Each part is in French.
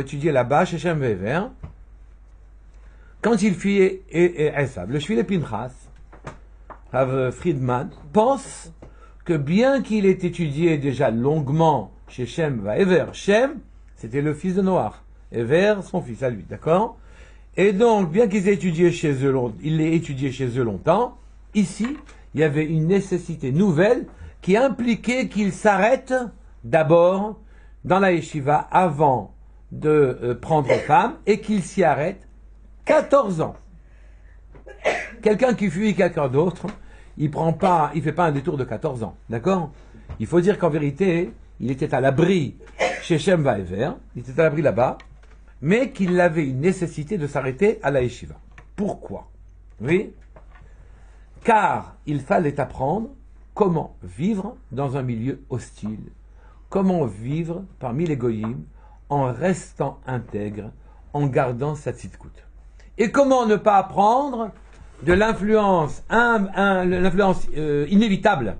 étudier là-bas chez Shem Vever, quand il fit Esav, le Shvile Pinchas, Rav Friedman, pense que bien qu'il ait étudié déjà longuement chez Shem Vever, Shem, c'était le fils de Noach, Ever, son fils à lui, d'accord? Et donc, bien qu'ils aient étudié chez eux, il l'ait étudié chez eux longtemps, ici, il y avait une nécessité nouvelle qui impliquait qu'il s'arrête d'abord dans la yeshiva avant de prendre femme et qu'il s'y arrête 14 ans. Quelqu'un qui fuit quelqu'un d'autre, il fait pas un détour de 14 ans, d'accord? Il faut dire qu'en vérité, il était à l'abri chez Shem Vever, il était à l'abri là-bas, mais qu'il avait une nécessité de s'arrêter à la yeshiva. Pourquoi? Oui? Car il fallait apprendre comment vivre dans un milieu hostile, comment vivre parmi les goyim en restant intègre, en gardant sa tzidkout. Et comment ne pas apprendre de l'influence, inévitable,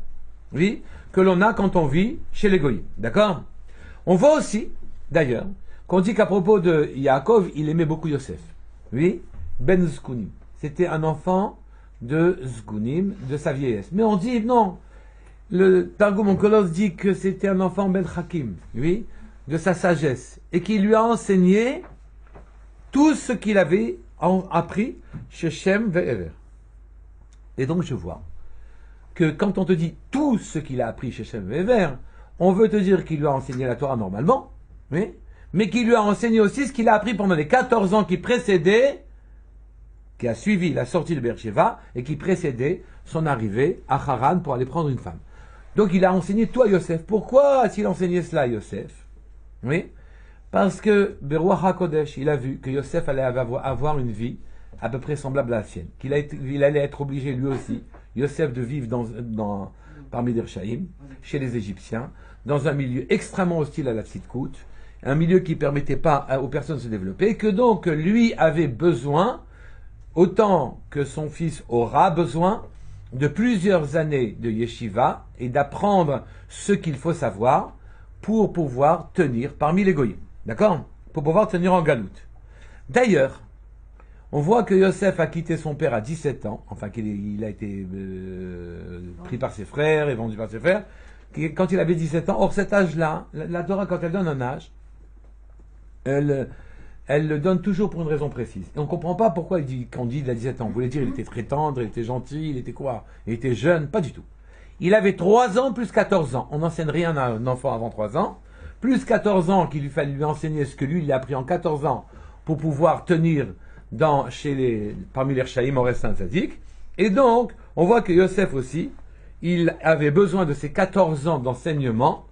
oui, que l'on a quand on vit chez les goyim. D'accord? On voit aussi, d'ailleurs, qu'on dit qu'à propos de Yaakov, il aimait beaucoup Yosef. Oui, Ben Zkunim. C'était un enfant de Zkunim, de sa vieillesse. Mais on dit non. Le Targum Onkelos dit que c'était un enfant Ben Hakim, oui, de sa sagesse, et qui lui a enseigné tout ce qu'il avait appris chez Shem Ve'ever. Et donc je vois que quand on te dit tout ce qu'il a appris chez Shem Ve'ever, on veut te dire qu'il lui a enseigné la Torah normalement, oui, mais qu'il lui a enseigné aussi ce qu'il a appris pendant les 14 ans qui précédaient, qui a suivi la sortie de Beersheba et qui précédait son arrivée à Haran pour aller prendre une femme. Donc il a enseigné tout à Yosef. Pourquoi a-t-il enseigné cela à Yosef? Oui, parce que Beruach HaKodesh, il a vu que Yosef allait avoir une vie à peu près semblable à la sienne, qu'il allait être obligé lui aussi, Yosef, de vivre parmi les Rechaïm, chez les Égyptiens, dans un milieu extrêmement hostile à la tzidkout, un milieu qui ne permettait pas aux personnes de se développer, et que donc lui avait besoin, autant que son fils aura besoin, de plusieurs années de yeshiva et d'apprendre ce qu'il faut savoir pour pouvoir tenir parmi les goyim. D'accord? Pour pouvoir tenir en galoute. D'ailleurs, on voit que Yosef a quitté son père à 17 ans, enfin qu'il a été pris par ses frères et vendu par ses frères, quand il avait 17 ans. Or cet âge-là, la Torah, quand elle donne un âge, elle le donne toujours pour une raison précise. Et on ne comprend pas pourquoi quand on dit il a 17 ans. Vous voulez dire il était très tendre, il était gentil, il était quoi? Il était jeune? Pas du tout. Il avait 3 ans plus 14 ans. On n'enseigne rien à un enfant avant 3 ans. Plus 14 ans qu'il lui fallait lui enseigner ce que lui, il a appris en 14 ans pour pouvoir tenir parmi les Rechaïm en restant tzaddik. Et donc, on voit que Yosef aussi, il avait besoin de ces 14 ans d'enseignement,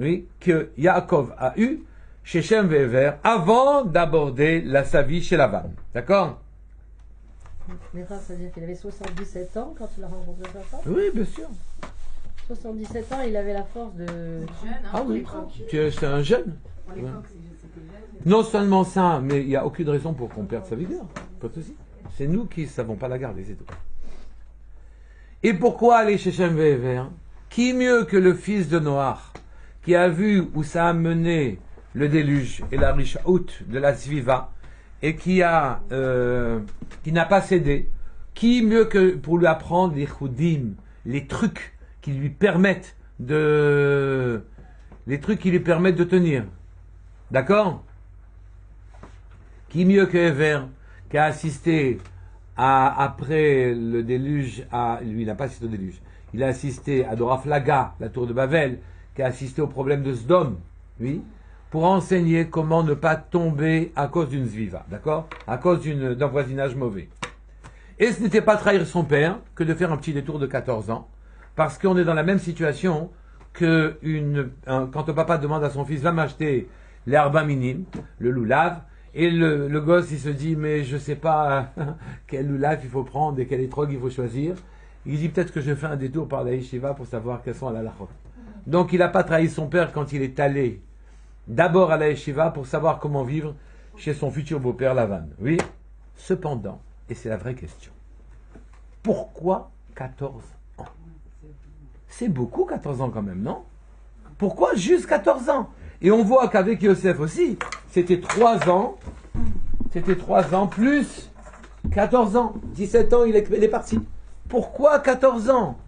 oui, que Yaakov a eu chez Shem Ve'ever, avant d'aborder sa vie chez Lavan. D'accord? Mais ça veut dire qu'il avait 77 ans quand il a rencontré sa femme? Oui, bien sûr. 77 ans, il avait la force de... Jeune, hein, Ah oui, l'époque. c'est un jeune. À l'époque, c'était jeune. Non seulement ça, mais il n'y a aucune raison pour qu'on perde sa vigueur. Pas de souci. C'est nous qui ne savons pas la garder, c'est tout. Et pourquoi aller chez Shem Ve'ever? Qui mieux que le fils de Noach, qui a vu où ça a mené le déluge et la rishaout de la Zviva, et qui n'a pas cédé? Qui mieux que pour lui apprendre les choudim, les trucs qui lui permettent de tenir? D'accord? Qui mieux que Ever, qui a assisté après le déluge lui, il n'a pas assisté au déluge. Il a assisté à Doraflaga, la tour de Babel, qui a assisté au problème de Sdom, oui, pour enseigner comment ne pas tomber à cause d'une zviva, d'accord? À cause d'un voisinage mauvais. Et ce n'était pas trahir son père que de faire un petit détour de 14 ans, parce qu'on est dans la même situation que quand le papa demande à son fils, va m'acheter l'herba minime, le loulav, et le gosse il se dit, mais je sais pas quel loulav il faut prendre et quel étrog il faut choisir. Il dit, peut-être que je fais un détour par la yeshiva pour savoir quelles sont à la halachot. Donc il n'a pas trahi son père quand il est allé d'abord à la yeshiva pour savoir comment vivre chez son futur beau-père Lavan. Oui. Cependant, et c'est la vraie question, pourquoi 14 ans? C'est beaucoup 14 ans quand même, non? Pourquoi juste 14 ans? Et on voit qu'avec Yosef aussi, c'était 3 ans. C'était 3 ans plus 14 ans. 17 ans, il est parti. Pourquoi 14 ans?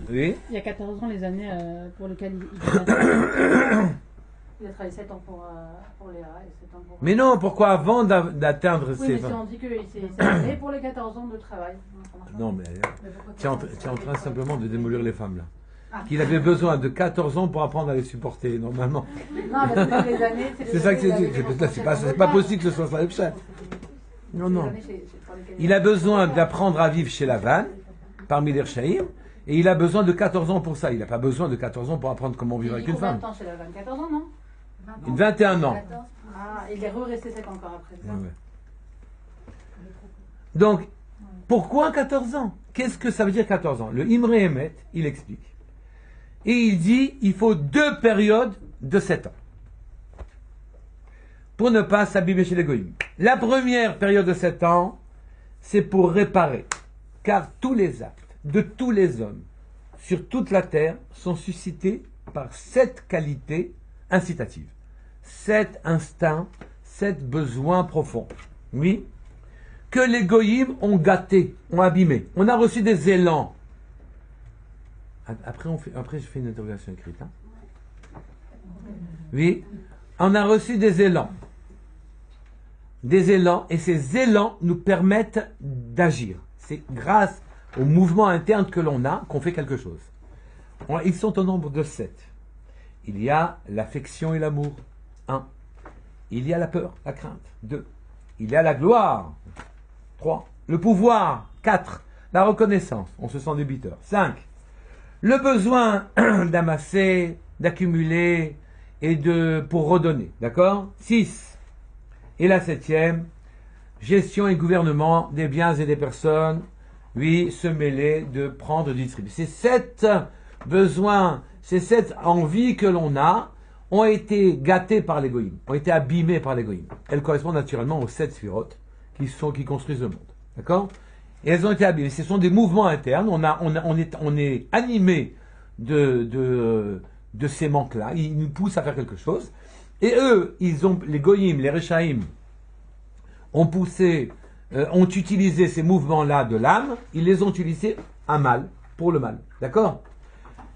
Oui. Il y a 14 ans, les années pour lesquelles il a travaillé 7 ans pour Léa et 7 ans pour... Mais non, pourquoi avant d'atteindre oui, ces mais 20? si on dit que c'est arrivé pour les 14 ans de travail. Non, mais tu es en train simplement de démolir les femmes, là. Qu'il avait besoin de 14 ans pour apprendre à les supporter, normalement. Non, mais c'est les années... C'est ça que c'est pas possible que ce soit ça le chat. Non, non. Il a besoin d'apprendre à vivre chez Lavan, parmi les Rechaïm, et il a besoin de 14 ans pour ça. Il n'a pas besoin de 14 ans pour apprendre comment vivre avec une femme. 20 ans chez Lavan, 14 ans, non? 21 ans. Ah, il est resté 7 ans encore après ça. Ouais. Donc, pourquoi 14 ans? Qu'est-ce que ça veut dire 14 ans? Le Imre Emet, il explique. Et il dit, il faut 2 périodes de 7 ans. Pour ne pas s'abîmer chez les goïms. La première période de 7 ans, c'est pour réparer. Car tous les actes de tous les hommes sur toute la terre sont suscités par 7 qualités incitatives. 7 instincts, 7 besoins profonds. Oui. Que les goïms ont gâté, ont abîmé. On a reçu des élans. Après, je fais une interrogation écrite. Hein. Oui. On a reçu des élans. Des élans, et ces élans nous permettent d'agir. C'est grâce au mouvement interne que l'on a qu'on fait quelque chose. Ils sont au nombre de 7. Il y a l'affection et l'amour. 1. Il y a la peur, la crainte. 2. Il y a la gloire. 3. Le pouvoir. 4. La reconnaissance. On se sent débiteur. 5. Le besoin d'amasser, d'accumuler et pour redonner. D'accord? 6. Et la 7e, gestion et gouvernement des biens et des personnes. Oui, se mêler, de prendre, de distribuer. Ces 7 besoins, ces 7 envies que l'on a, ont été gâtées par les goïms, ont été abîmées par les goïms. Elles correspondent naturellement aux 7 sphirotes qui construisent le monde. D'accord? Et elles ont été abîmées. Ce sont des mouvements internes. On est animé de ces manques-là. Ils nous poussent à faire quelque chose. Et eux, les goïms, les rechaïm, ont utilisé ces mouvements-là de l'âme, ils les ont utilisés à mal, pour le mal. D'accord?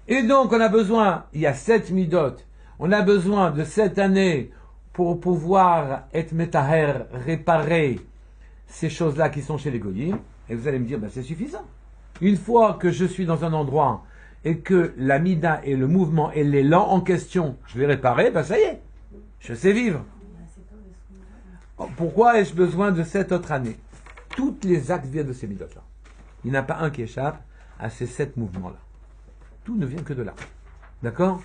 Et donc, on a besoin, il y a 7 midot, on a besoin de 7 années pour pouvoir être metaher, réparer ces choses-là qui sont chez les goyim. Et vous allez me dire, c'est suffisant. Une fois que je suis dans un endroit et que la mida et le mouvement et l'élan en question, je l'ai réparé, ça y est, je sais vivre. Pourquoi ai-je besoin de 7 autres années? Toutes les actes viennent de ces midot-là. Il n'y en a pas un qui échappe à ces 7 mouvements-là. Tout ne vient que de là. D'accord?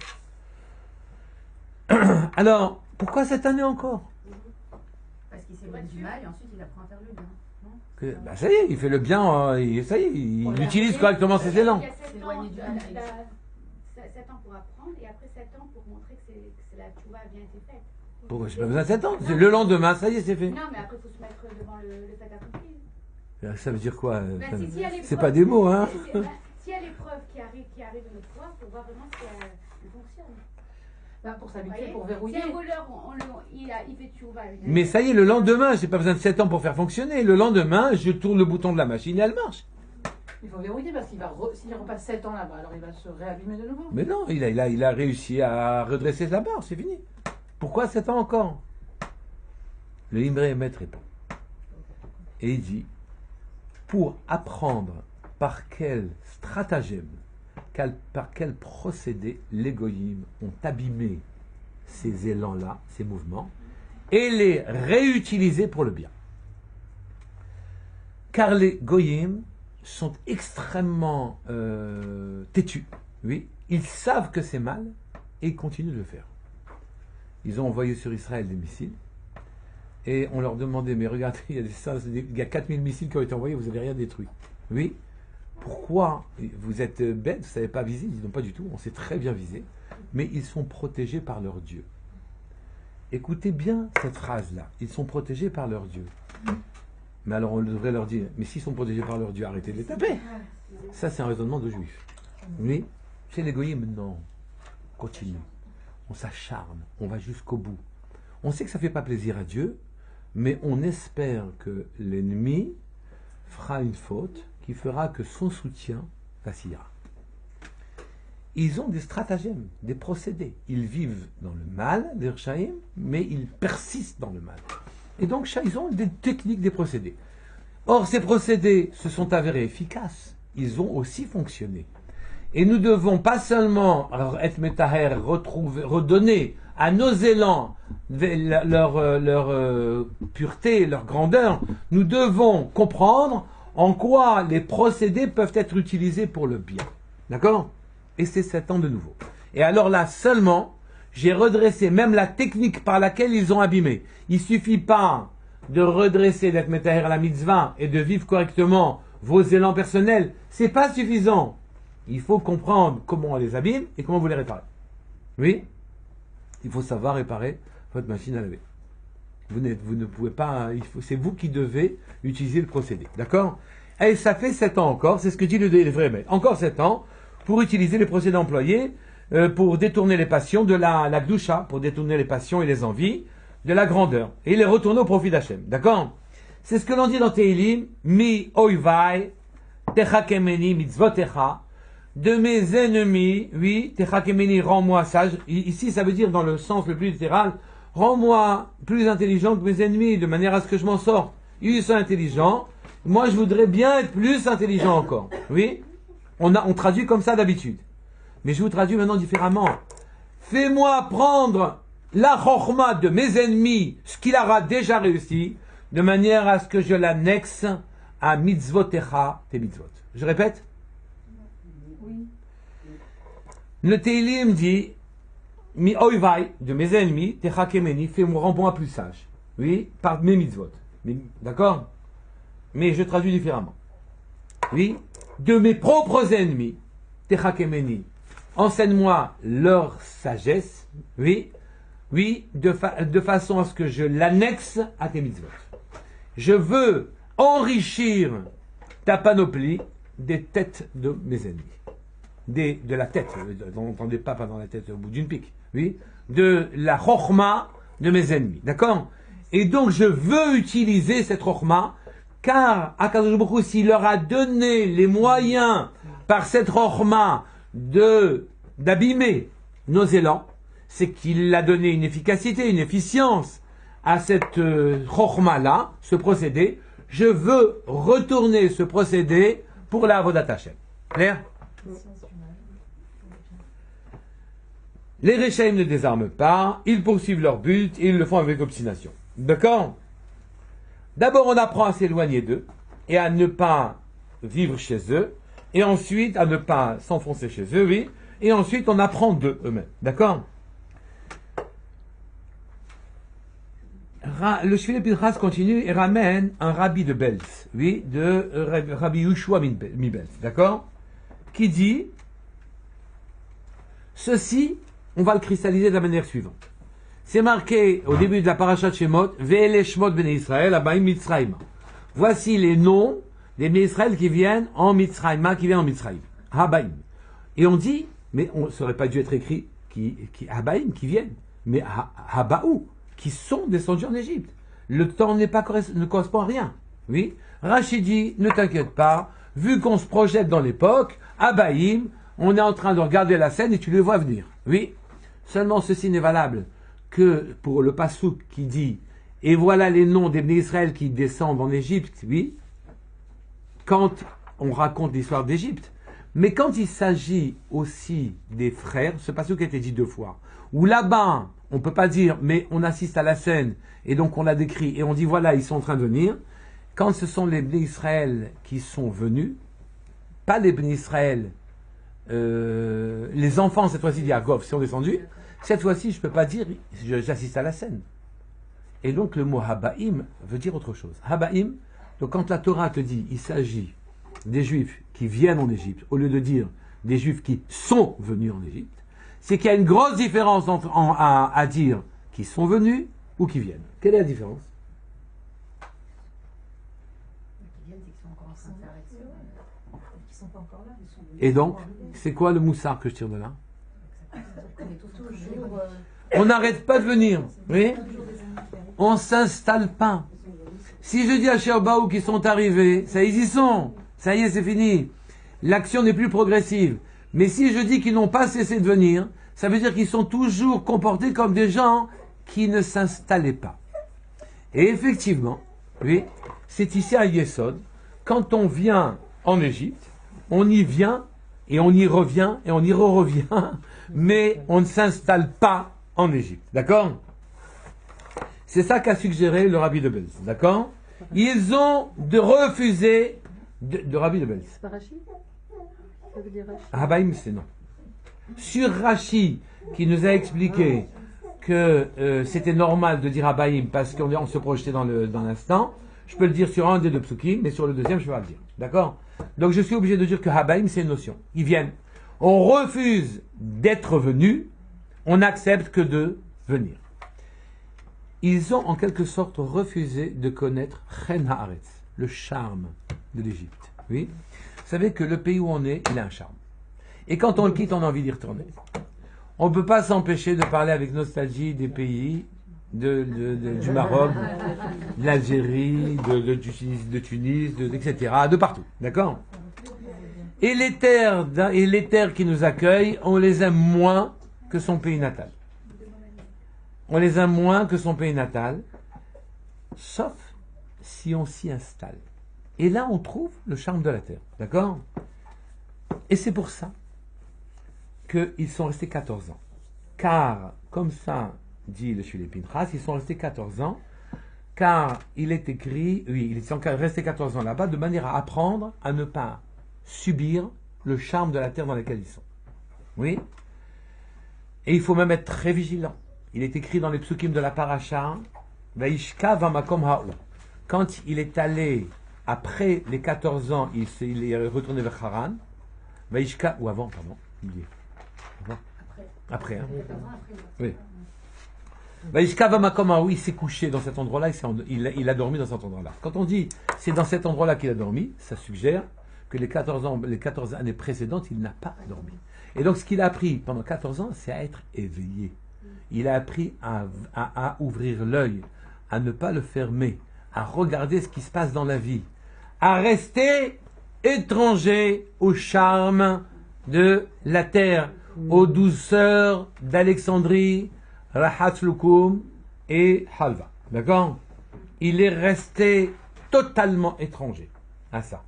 Alors, pourquoi cette année encore? Parce qu'il s'éloigne du mal et ensuite il apprend à faire le bien. Non? Ça y est, il fait le bien, ça y est, il utilise correctement ses élans. Il y a 7 ans pour apprendre et après 7 ans pour montrer que la tchouva a bien été faite. Pourquoi j'ai pas besoin de 7 ans? Le lendemain, ça y est, c'est fait. Non, mais après il faut se mettre devant le fait accompli. Ça veut dire quoi? Si C'est pas des mots, hein? S'il y a l'épreuve qui arrive de notre foi, il faut voir vraiment si elle fonctionne. Pour s'habituer, pour verrouiller. Si un voleur, il fait tchouva. Mais ça y est, le lendemain, j'ai pas besoin de 7 ans pour faire fonctionner. Le lendemain, je tourne le bouton de la machine et elle marche. Il faut verrouiller parce qu'il s'il repasse 7 ans là-bas, alors il va se réabîmer de nouveau. Mais non, il a réussi à redresser sa barre, c'est fini. Pourquoi 7 ans encore? Le Imre Emet répond. Et il dit, pour apprendre par quel stratagème, par quel procédé les goyim ont abîmé ces élans-là, ces mouvements, et les réutiliser pour le bien. Car les goyim sont extrêmement têtus, oui, ils savent que c'est mal, et ils continuent de le faire. Ils ont envoyé sur Israël des missiles, et on leur demandait, mais regardez, il y a 4000 missiles qui ont été envoyés, vous n'avez rien détruit. Oui. Pourquoi? Vous êtes bêtes, vous ne savez pas viser? Ils disent non, pas du tout, on sait très bien viser, mais ils sont protégés par leur Dieu. Écoutez bien cette phrase-là, ils sont protégés par leur Dieu. Mais alors on devrait leur dire, mais s'ils sont protégés par leur Dieu, arrêtez de les taper. Ça c'est un raisonnement de juif. Oui, chez les goyim, non. Continue. on s'acharne, on va jusqu'au bout. On sait que ça ne fait pas plaisir à Dieu, mais on espère que l'ennemi fera une faute qui fera que son soutien vacillera. Ils ont des stratagèmes, des procédés. Ils vivent dans le mal, les Rechaïm, mais ils persistent dans le mal. Et donc, ils ont des techniques, des procédés. Or, ces procédés se sont avérés efficaces. Ils ont aussi fonctionné. Et nous devons pas seulement être métaher, redonner à nos élans leur pureté, leur grandeur. Nous devons comprendre en quoi les procédés peuvent être utilisés pour le bien. D'accord? Et c'est 7 ans de nouveau. Et alors là seulement, j'ai redressé même la technique par laquelle ils ont abîmé. Il suffit pas de redresser, d'être métaher à la mitzvah et de vivre correctement vos élans personnels. C'est pas suffisant. Il faut comprendre comment on les abîme et comment vous les réparez. Oui? Il faut savoir réparer votre machine à laver. Vous ne pouvez pas, c'est vous qui devez utiliser le procédé. D'accord? Et ça fait 7 ans encore, c'est ce que dit le vrai maître. Encore 7 ans pour utiliser les procédés employés pour détourner les passions de la gdusha, pour détourner les passions et les envies de la grandeur et les retourner au profit d'Hachem. D'accord? C'est ce que l'on dit dans Tehilim, mi oivai techakemeni mitzvotecha. De mes ennemis, oui, techakemeni, rends-moi sage. Ici, ça veut dire dans le sens le plus littéral, rends-moi plus intelligent que mes ennemis, de manière à ce que je m'en sorte. Ils sont intelligents. Moi, je voudrais bien être plus intelligent encore. Oui? On traduit comme ça d'habitude. Mais je vous traduis maintenant différemment. Fais-moi prendre la chokhma de mes ennemis, ce qu'il aura déjà réussi, de manière à ce que je l'annexe à mitzvotecha, tes mitzvot. Je répète? Oui. Le Teilim dit, mi oivai, de mes ennemis, techa kemeni, fais-moi, rends-moi plus sage. Oui, par mes mitzvot. D'accord? Mais je traduis différemment. Oui, de mes propres ennemis, techa kemeni, enseigne-moi leur sagesse. Oui, oui, de façon à ce que je l'annexe à tes mitzvot. Je veux enrichir ta panoplie des têtes de mes ennemis. De la tête, n'entendez pas dans la tête au bout d'une pique, oui, de la chokhma de mes ennemis, d'accord? Et donc je veux utiliser cette chokhma, car Akadosh Baruch Hu, s'il leur a donné les moyens par cette chokhma d'abîmer nos élans, c'est qu'il a donné une efficacité, une efficience à cette chokhma-là, ce procédé. Je veux retourner ce procédé pour la Avodat Hashem. Clair? Les Rechaïm ne désarment pas, ils poursuivent leur but et ils le font avec obstination. D'accord? D'abord, on apprend à s'éloigner d'eux et à ne pas vivre chez eux, et ensuite à ne pas s'enfoncer chez eux, oui, et ensuite on apprend d'eux eux-mêmes. D'accord? Le Shvile Pinchas continue et ramène un rabbi de Belz, oui, de Rabbi Yushua mi Belz, d'accord? Qui dit ceci, on va le cristalliser de la manière suivante. C'est marqué au début de la parashat Shemot, Ve'ele Shmot Bnei Israël, Abaim Mitzrayim. Voici les noms des Bnei Israël qui viennent en Mitzrayim, qui viennent en Mitzrayim. Habaim. Et on dit, mais ça aurait pas dû être écrit Habaim, qui viennent, mais Habaou, qui sont descendus en Égypte. Le temps ne correspond à rien. Oui. Rachid dit, ne t'inquiète pas, vu qu'on se projette dans l'époque, Habaim, on est en train de regarder la scène et tu les vois venir. Oui. Seulement ceci n'est valable que pour le passouk qui dit et voilà les noms des Bnei Israël qui descendent en Égypte, oui, quand on raconte l'histoire d'Égypte. Mais quand il s'agit aussi des frères, ce passouk a été dit 2 fois, où là-bas, on ne peut pas dire, mais on assiste à la scène, et donc on la décrit, et on dit voilà, ils sont en train de venir. Quand ce sont les Bnei Israël qui sont venus, pas les Bnei Israël, les enfants, cette fois-ci d'Yakov, sont descendus, cette fois-ci, je ne peux pas dire, j'assiste à la scène. Et donc, le mot Habaim veut dire autre chose. Habaim, donc quand la Torah te dit, il s'agit des Juifs qui viennent en Égypte, au lieu de dire des Juifs qui sont venus en Égypte, c'est qu'il y a une grosse différence à dire qui sont venus ou qui viennent. Quelle est la différence? Qui viennent, c'est qu'ils sont encore en s'interagir. Qui sont pas encore là. Et donc, c'est quoi le moussard que je tire de là? On n'arrête pas de venir. Oui. On s'installe pas. Si je dis à Sherbaou qu'ils sont arrivés, ça ils y sont. Ça y est, c'est fini. L'action n'est plus progressive. Mais si je dis qu'ils n'ont pas cessé de venir, ça veut dire qu'ils sont toujours comportés comme des gens qui ne s'installaient pas. Et effectivement, oui, c'est ici à Yesod, quand on vient en Égypte, on y vient et on y revient et on y revient, mais on ne s'installe pas en Égypte. D'accord? C'est ça qu'a suggéré le Rabbi de Belz. D'accord? Ils ont refusé de Rabbi de Belz. C'est pas Rachi? Ça veut dire Rachi. Habaïm, c'est non. Sur Rachi, qui nous a expliqué que c'était normal de dire Habaïm parce qu'on se projetait dans l'instant, je peux le dire sur un des deux psukim, mais sur le deuxième, je ne vais pas le dire. D'accord? Donc je suis obligé de dire que Habaïm, c'est une notion. Ils viennent. On refuse d'être venus, on n'accepte que de venir. Ils ont en quelque sorte refusé de connaître Chen Haaretz, le charme de l'Égypte. Oui? Vous savez que le pays où on est, il a un charme. Et quand on le quitte, on a envie d'y retourner. On ne peut pas s'empêcher de parler avec nostalgie des pays du Maroc, de l'Algérie, de Tunis, etc., de partout. D'accord? Et les terres qui nous accueillent, on les aime moins que son pays natal. On les aime moins que son pays natal, sauf si on s'y installe. Et là, on trouve le charme de la terre. D'accord? Et c'est pour ça qu'ils sont restés 14 ans. Car, comme ça dit le Shulé Pinchas, ils sont restés 14 ans, car il est écrit, oui, ils sont restés 14 ans là-bas, de manière à apprendre à ne pas subir le charme de la terre dans laquelle ils sont. Oui? Et il faut même être très vigilant. Il est écrit dans les psukim de la paracha, Vaishka vamakom ha'u. Quand il est allé, après les 14 ans, il est retourné vers Haran, Vaishka, ou avant, pardon, après, hein. Oui. Vaishka vamakom ha'u, il s'est couché dans cet endroit-là, il a dormi dans cet endroit-là. Quand on dit c'est dans cet endroit-là qu'il a dormi, ça suggère que les 14 années précédentes, il n'a pas dormi. Et donc ce qu'il a appris pendant 14 ans, c'est à être éveillé. Il a appris à ouvrir l'œil, à ne pas le fermer, à regarder ce qui se passe dans la vie, à rester étranger au charme de la terre, aux douceurs d'Alexandrie, Rahat Lukum et Halva. D'accord? Il est resté totalement étranger à ça.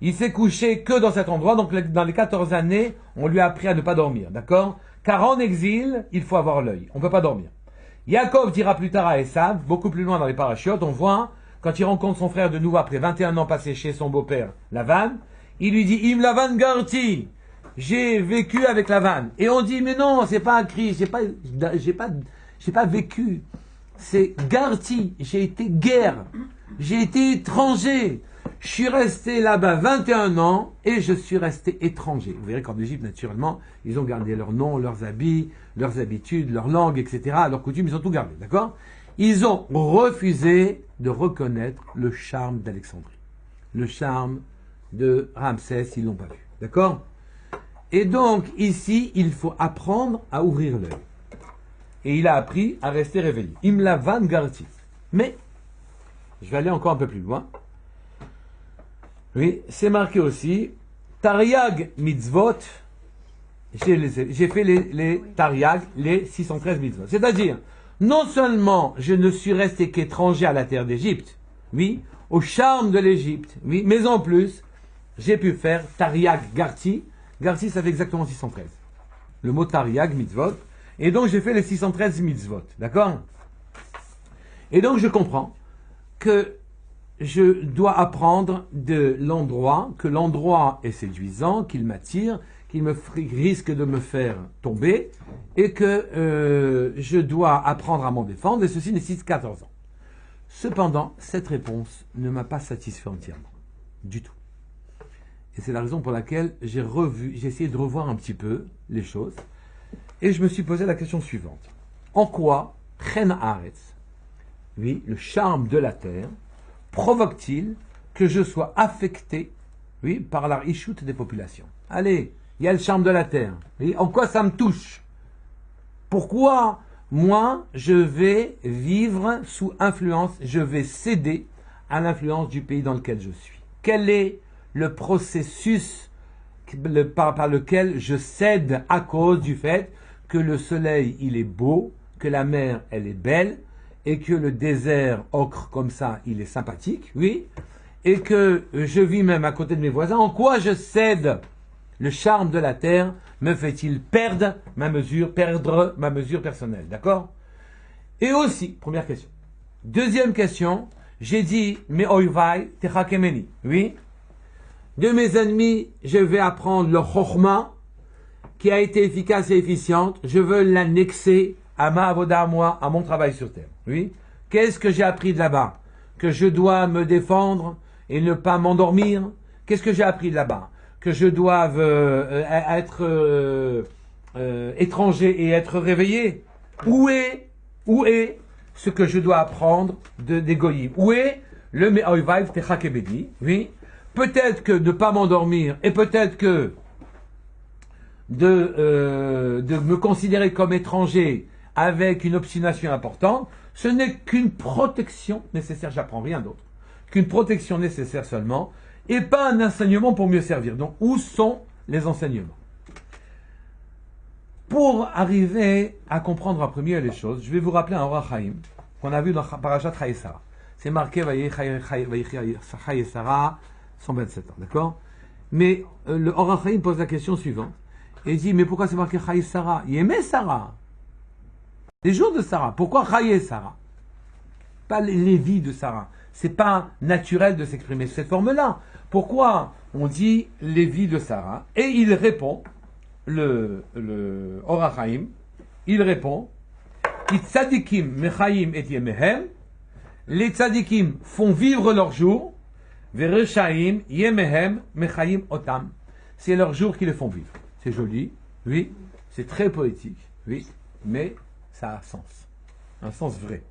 Il s'est couché que dans cet endroit, donc dans les 14 années, on lui a appris à ne pas dormir. D'accord? Car en exil, il faut avoir l'œil. On ne peut pas dormir. Yaakov dira plus tard à Esav, beaucoup plus loin dans les parachutes, on voit, quand il rencontre son frère de nouveau après 21 ans passés chez son beau-père, Lavan, il lui dit, Im Lavan Garti, j'ai vécu avec Lavan. Et on dit, mais non, c'est pas un cri, j'ai pas vécu. C'est Garti, j'ai été guerre, j'ai été étranger. Je suis resté là-bas 21 ans et je suis resté étranger. Vous verrez qu'en Égypte, naturellement, ils ont gardé leur nom, leurs habits, leurs habitudes, leur langue, etc., leurs coutumes, ils ont tout gardé, d'accord? Ils ont refusé de reconnaître le charme d'Alexandrie. Le charme de Ramsès, ils l'ont pas vu, d'accord? Et donc, ici, il faut apprendre à ouvrir l'œil. Et il a appris à rester réveillé. Imla van Garti. Mais, je vais aller encore un peu plus loin. Oui, c'est marqué aussi, Tariag mitzvot, j'ai fait les Tariag, les 613 mitzvot. C'est-à-dire, non seulement je ne suis resté qu'étranger à la terre d'Égypte, oui, au charme de l'Égypte, oui, mais en plus, j'ai pu faire Tariag Garti. Garti, ça fait exactement 613. Le mot Tariag mitzvot. Et donc, j'ai fait les 613 mitzvot. D'accord? Et donc, je comprends que je dois apprendre de l'endroit, que l'endroit est séduisant, qu'il m'attire, qu'il risque de me faire tomber, et que je dois apprendre à m'en défendre, et ceci nécessite 14 ans. Cependant, cette réponse ne m'a pas satisfait entièrement, du tout. Et c'est la raison pour laquelle j'ai essayé de revoir un petit peu les choses, et je me suis posé la question suivante. En quoi Chen Haaretz, oui, le charme de la terre, provoque-t-il que je sois affecté, oui, par la ishout des populations? Allez, il y a le charme de la terre. Oui, en quoi ça me touche? Pourquoi moi, je vais vivre sous influence, je vais céder à l'influence du pays dans lequel je suis? Quel est le processus par lequel je cède à cause du fait que le soleil, il est beau, que la mer, elle est belle, et que le désert ocre comme ça, il est sympathique, oui, et que je vis même à côté de mes voisins? En quoi je cède? Le charme de la terre me fait-il perdre ma mesure personnelle, d'accord? Et aussi, première question. Deuxième question, j'ai dit, mais oivai techakemeni, oui? De mes ennemis, je vais apprendre le chokhma, qui a été efficace et efficiente, je veux l'annexer à ma avoda, à moi, à mon travail sur terre, oui? Qu'est-ce que j'ai appris de là-bas? Que je dois me défendre et ne pas m'endormir? Qu'est-ce que j'ai appris de là-bas? Que je doive être étranger et être réveillé? Où est ce que je dois apprendre des goyim? Où est le me'oivai techakemeni? Oui? Peut-être que de ne pas m'endormir et peut-être que de me considérer comme étranger avec une obstination importante, ce n'est qu'une protection nécessaire, j'apprends rien d'autre, qu'une protection nécessaire seulement, et pas un enseignement pour mieux servir. Donc, où sont les enseignements? Pour arriver à comprendre en premier les choses, je vais vous rappeler un Orach Chaim qu'on a vu dans Parashat Chayesara. C'est marqué Chayesara, 127 ans, d'accord? Mais le Orach Chaim pose la question suivante et dit, mais pourquoi c'est marqué Chayesara? Il aimait Sarah, les jours de Sarah. Pourquoi Chayesara? Pas les vies de Sarah. C'est pas naturel de s'exprimer de cette forme-là. Pourquoi on dit les vies de Sarah? Et il répond, le Orach Chaim, il répond, Ki tzadikim mechayim et yemehem, les tzadikim font vivre leurs jours, vereshaim yemehem mechayim otam. C'est leurs jours qui les font vivre. C'est joli, oui, c'est très poétique, oui, mais ça a un sens vrai.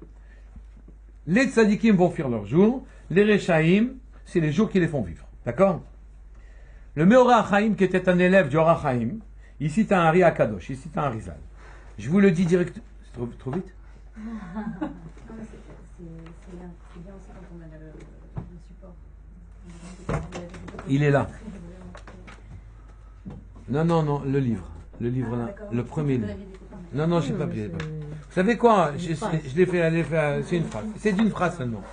Les tzadikim vont faire leurs jours, les reshaim, c'est les jours qui les font vivre. D'accord? Le Meorach Chaim, qui était un élève du Orach Chaim, ici tu as un Ari Akadosh, ici tu as un Rizal. Je vous le dis direct. C'est trop vite? C'est bien aussi quand on a le support. Il est là. Non, le livre. Le livre là. Le premier livre. Non, je sais pas. Vous savez quoi? Je l'ai fait, c'est une phrase. C'est d'une phrase seulement.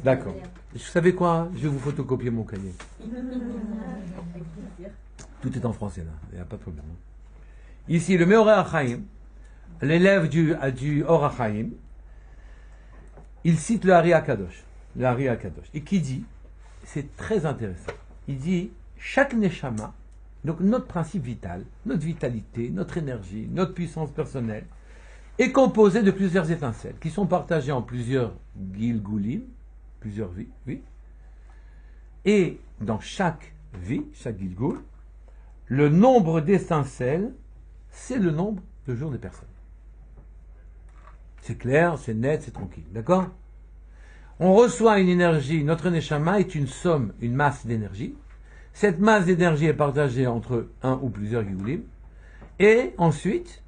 D'accord. Vous savez quoi? Je vais vous photocopier mon cahier. Tout est en français là, il n'y a pas de problème. Ici, le Meorach Chaim, l'élève du Orach Chaim, il cite le Ari Akadosh. Et qui dit, c'est très intéressant, il dit, chaque neshama, donc notre principe vital, notre vitalité, notre énergie, notre puissance personnelle, est composé de plusieurs étincelles qui sont partagées en plusieurs gilgulim, plusieurs vies, oui. Et dans chaque vie, chaque gilgul, le nombre d'étincelles, c'est le nombre de jours des personnes. C'est clair, c'est net, c'est tranquille, d'accord? On reçoit une énergie, notre neshama est une somme, une masse d'énergie. Cette masse d'énergie est partagée entre un ou plusieurs gilgulim, et ensuite,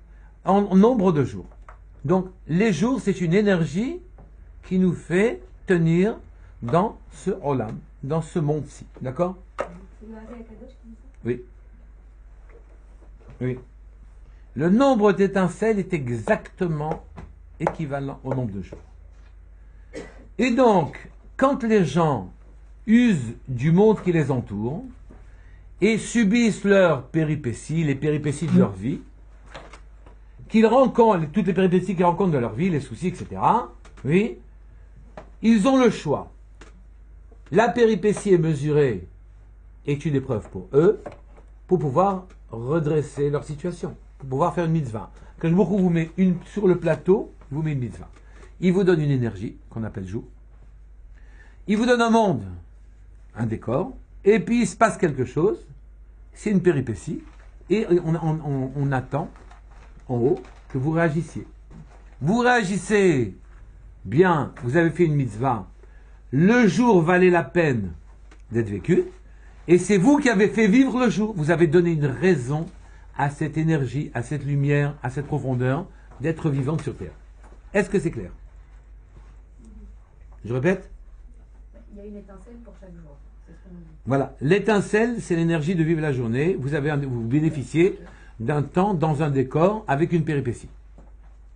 en nombre de jours. Donc, les jours, c'est une énergie qui nous fait tenir dans ce olam, dans ce monde-ci. D'accord? C'est le Ari Akadosh qui dit ça? Oui. Le nombre d'étincelles est exactement équivalent au nombre de jours. Et donc, quand les gens usent du monde qui les entoure et subissent leurs péripéties, les péripéties de leur vie, qu'ils rencontrent, toutes les péripéties qu'ils rencontrent de leur vie, les soucis, etc., oui, ils ont le choix. La péripétie est mesurée, est une épreuve pour eux, pour pouvoir redresser leur situation, pour pouvoir faire une mitzvah. Quand Baruch Hu vous met sur le plateau, il vous met une mitzvah. Il vous donne une énergie, qu'on appelle jour. Il vous donne un monde, un décor, et puis il se passe quelque chose, c'est une péripétie, et on attend, en haut, que vous réagissiez. Vous réagissez bien, vous avez fait une mitzvah, le jour valait la peine d'être vécu, et c'est vous qui avez fait vivre le jour. Vous avez donné une raison à cette énergie, à cette lumière, à cette profondeur d'être vivante sur Terre. Est-ce que c'est clair? Je répète? Il y a une étincelle pour chaque jour. C'est ce qu'on nous dit. Voilà. L'étincelle, c'est l'énergie de vivre la journée. Vous bénéficiez d'un temps dans un décor avec une péripétie.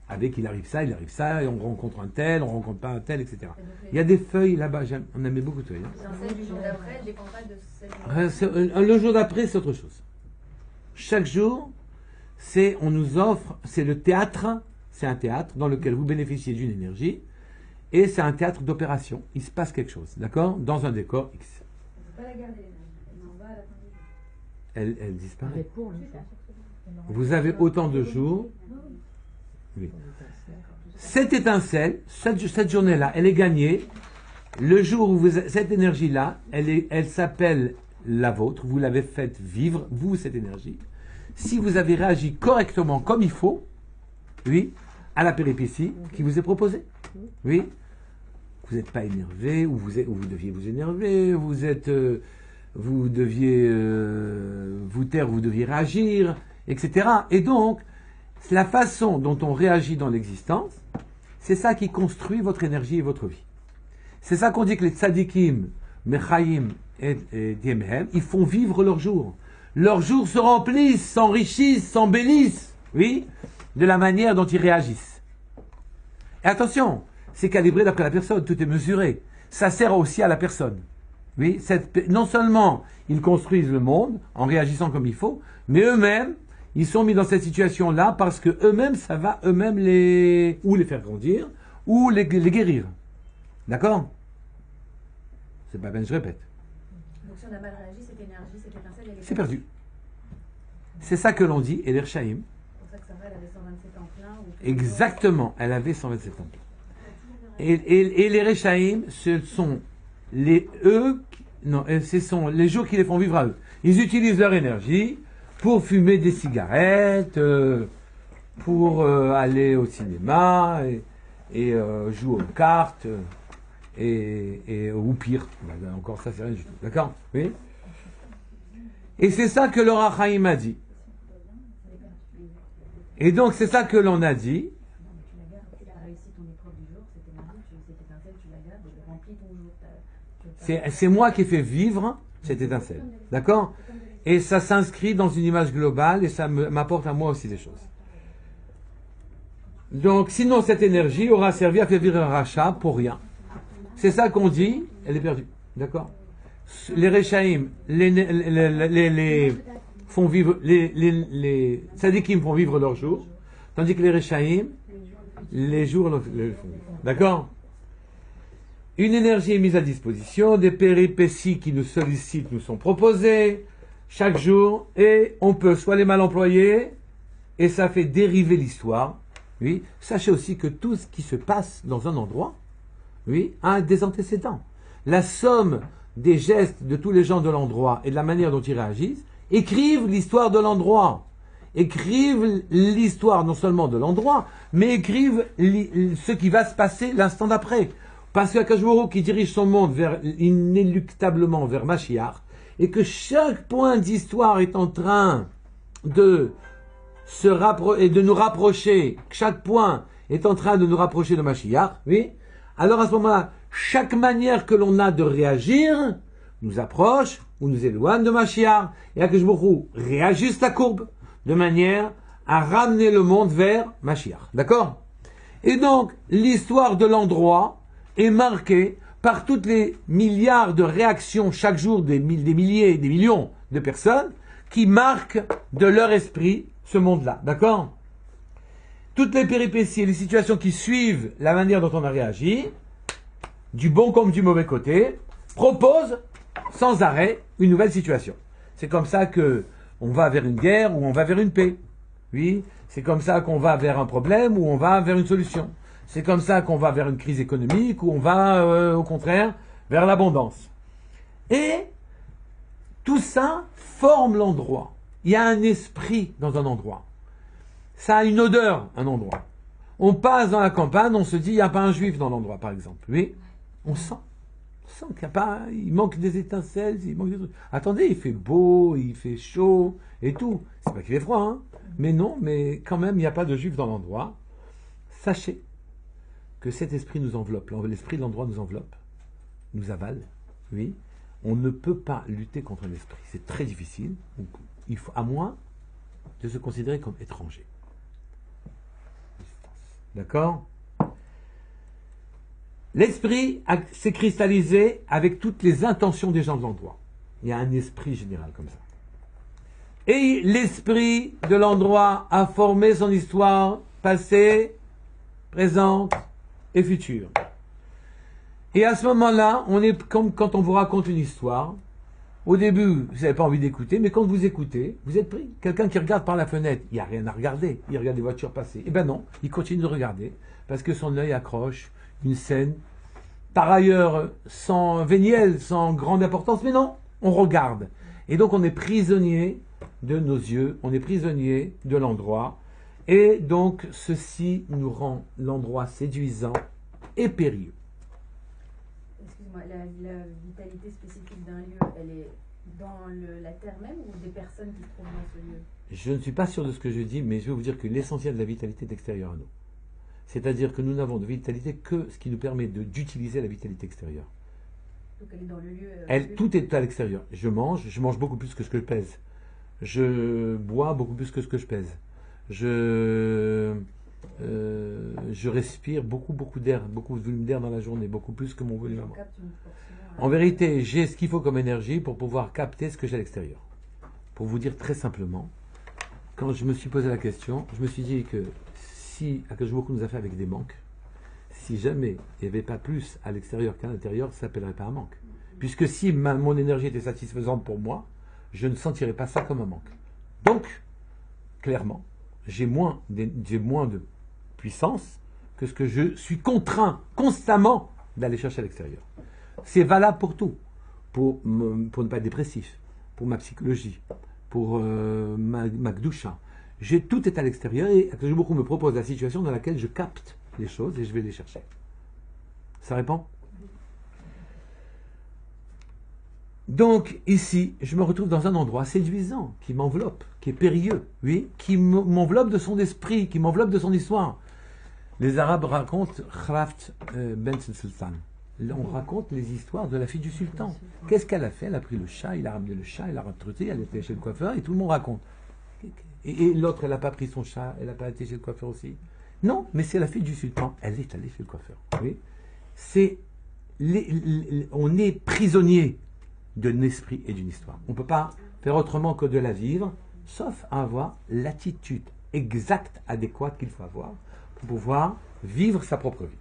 Avec il arrive ça, et on rencontre un tel, on rencontre pas un tel, etc. Il y a des feuilles là-bas, on aimait beaucoup de feuilles. L'étincelle du jour d'après, elle ne dépend pas de cette journée. Le jour d'après, c'est autre chose. Chaque jour, on nous offre, c'est le théâtre, c'est un théâtre dans lequel vous bénéficiez d'une énergie, et c'est un théâtre d'opération. Il se passe quelque chose, d'accord? Dans un décor X. On ne peut pas la garder, elle en va à la fin du jour. Elle disparaît. Avec pour, hein. Vous avez autant de jours. Oui. Cette étincelle, cette journée-là, elle est gagnée. Le jour où cette énergie-là, elle s'appelle la vôtre. Vous l'avez faite vivre, vous, cette énergie. Si vous avez réagi correctement, comme il faut, oui, à la péripétie qui vous est proposée. Oui. Vous n'êtes pas énervé, ou vous deviez vous énerver, vous deviez vous taire, vous deviez réagir, etc. Et donc, la façon dont on réagit dans l'existence, c'est ça qui construit votre énergie et votre vie. C'est ça qu'on dit que les tzadikim, Mechaim et Diemhem, ils font vivre leurs jours. Leurs jours se remplissent, s'enrichissent, s'embellissent, oui, de la manière dont ils réagissent. Et attention, c'est calibré d'après la personne, tout est mesuré. Ça sert aussi à la personne. Oui, non seulement ils construisent le monde en réagissant comme il faut, mais eux-mêmes, ils sont mis dans cette situation-là parce que eux-mêmes, ça va eux-mêmes les faire grandir, ou les guérir. D'accord? C'est pas bien, je répète. Donc si on a mal réagi, cette énergie, cette étincelle, elle est C'est perdu. C'est ça que l'on dit, et l'Erchaïm. C'est pour ça que Sarah, elle avait 127 ans plein. Exactement, elle avait 127 ans. Et les Rechaïm, ce sont les jours qui les font vivre à eux. Ils utilisent leur énergie pour fumer des cigarettes, pour aller au cinéma, et jouer aux cartes, ou pire. Encore ça, c'est rien du tout. D'accord? Oui? Et c'est ça que le Rachaïm a dit. Et donc, c'est ça que l'on a dit. C'est moi qui ai fait vivre cette étincelle. D'accord? Et ça s'inscrit dans une image globale et ça m'apporte à moi aussi des choses. Donc, sinon, cette énergie aura servi à faire vivre un rachat pour rien. C'est ça qu'on dit, elle est perdue. D'accord? Les Rechaïm, les font vivre, les Tzadikim font vivre leurs jours, tandis que les Rechaïm, les jours le font vivre. D'accord? Une énergie est mise à disposition, des péripéties qui nous sollicitent nous sont proposées chaque jour, et on peut soit les mal employer, et ça fait dériver l'histoire. Oui. Sachez aussi que tout ce qui se passe dans un endroit, oui, a des antécédents. La somme des gestes de tous les gens de l'endroit et de la manière dont ils réagissent écrivent l'histoire de l'endroit. Écrivent l'histoire non seulement de l'endroit, mais écrivent ce qui va se passer l'instant d'après. Parce qu'Akadosh Baruch Hu qui dirige son monde inéluctablement vers Mashiach, et que chaque point d'histoire est en train de nous rapprocher, chaque point est en train de nous rapprocher de Mashiach, oui, alors à ce moment-là, chaque manière que l'on a de réagir nous approche ou nous éloigne de Mashiach, et Akadosh Baruch Hu réajuste la courbe de manière à ramener le monde vers Mashiach. D'accord? Et donc, l'histoire de l'endroit est marquée par toutes les milliards de réactions chaque jour des milliers et des millions de personnes qui marquent de leur esprit ce monde-là. D'accord? Toutes les péripéties et les situations qui suivent la manière dont on a réagi, du bon comme du mauvais côté, proposent sans arrêt une nouvelle situation. C'est comme ça que on va vers une guerre ou on va vers une paix. Oui, c'est comme ça qu'on va vers un problème ou on va vers une solution. C'est comme ça qu'on va vers une crise économique ou on va, au contraire, vers l'abondance. Et tout ça forme l'endroit. Il y a un esprit dans un endroit. Ça a une odeur, un endroit. On passe dans la campagne, on se dit, il n'y a pas un juif dans l'endroit, par exemple. Oui, on sent. sent qu'il y a pas, il manque des étincelles, il manque des trucs. Attendez, il fait beau, il fait chaud et tout. C'est pas qu'il fait froid, hein. Mais non, mais quand même, il n'y a pas de juifs dans l'endroit. Sachez que cet esprit nous enveloppe. L'esprit de l'endroit nous enveloppe, nous avale. Oui. On ne peut pas lutter contre l'esprit. C'est très difficile. Il faut, à moins de se considérer comme étranger. D'accord ? L'esprit s'est cristallisé avec toutes les intentions des gens de l'endroit. Il y a un esprit général comme ça. Et l'esprit de l'endroit a formé son histoire passée, présente et future. Et à ce moment-là, on est comme quand on vous raconte une histoire. Au début, vous n'avez pas envie d'écouter, mais quand vous écoutez, vous êtes pris. Quelqu'un qui regarde par la fenêtre, il n'y a rien à regarder. Il regarde des voitures passer. Eh bien non, il continue de regarder, parce que son œil accroche une scène, par ailleurs sans véniel, sans grande importance, mais non, on regarde. Et donc on est prisonnier de nos yeux, on est prisonnier de l'endroit, et donc ceci nous rend l'endroit séduisant et périlleux. Excuse-moi, la vitalité spécifique d'un lieu, elle est dans la terre même ou des personnes qui se trouvent dans ce lieu? Je ne suis pas sûr de ce que je dis, mais je vais vous dire que l'essentiel de la vitalité est extérieur à nous. C'est-à-dire que nous n'avons de vitalité que ce qui nous permet d'utiliser la vitalité extérieure. Donc elle est dans le lieu. Tout est à l'extérieur. Je mange beaucoup plus que ce que je pèse. Je bois beaucoup plus que ce que je pèse. Je respire beaucoup d'air, beaucoup de volume d'air dans la journée, beaucoup plus que mon volume à moi. En vérité, j'ai ce qu'il faut comme énergie pour pouvoir capter ce que j'ai à l'extérieur. Pour vous dire très simplement, quand je me suis posé la question, je me suis dit que si Akadosh Baruch Hu nous a fait avec des manques, si jamais il n'y avait pas plus à l'extérieur qu'à l'intérieur, ça ne s'appellerait pas un manque. Puisque si mon énergie était satisfaisante pour moi, je ne sentirais pas ça comme un manque. Donc, clairement, j'ai moins de puissance que ce que je suis contraint constamment d'aller chercher à l'extérieur. C'est valable pour tout. Pour ne pas être dépressif, pour ma psychologie, pour ma gdoucha. Tout est à l'extérieur et Akadosh Baruch Hu me propose la situation dans laquelle je capte les choses et je vais les chercher. Ça répond ? Donc ici, je me retrouve dans un endroit séduisant, qui m'enveloppe, qui est périlleux, oui, qui m'enveloppe de son esprit, qui m'enveloppe de son histoire. Les Arabes racontent Khraft ben Sultan. On raconte les histoires de la fille du sultan. Qu'est-ce qu'elle a fait? Elle a pris le chat, il a ramené le chat, il l'a retrouvé, elle était chez le coiffeur et tout le monde raconte. Et l'autre, elle n'a pas pris son chat, elle n'a pas été chez le coiffeur aussi. Non, mais c'est la fille du sultan, elle est allée chez le coiffeur. Oui. On est prisonnier d'un esprit et d'une histoire. On ne peut pas faire autrement que de la vivre, sauf à avoir l'attitude exacte, adéquate qu'il faut avoir pour pouvoir vivre sa propre vie.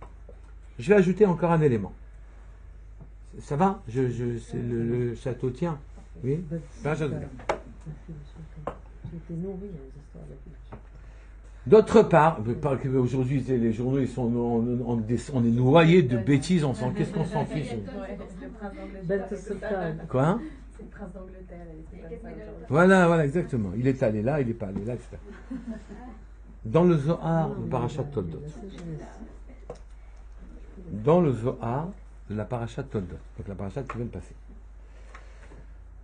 Je vais ajouter encore un élément. Ça va? Le château tient. Oui? Ben, d'autre part, aujourd'hui les journaux ils sont on est noyés de bêtises, qu'est-ce qu'on s'en fiche? Quoi? C'est le prince d'Angleterre. Voilà, exactement. Il est allé là, il n'est pas allé là, etc. Dans le Zohar, le Parashat Toldot. Dans le Zohar de la Parashat Toldot, donc la Parashat qui vient de passer.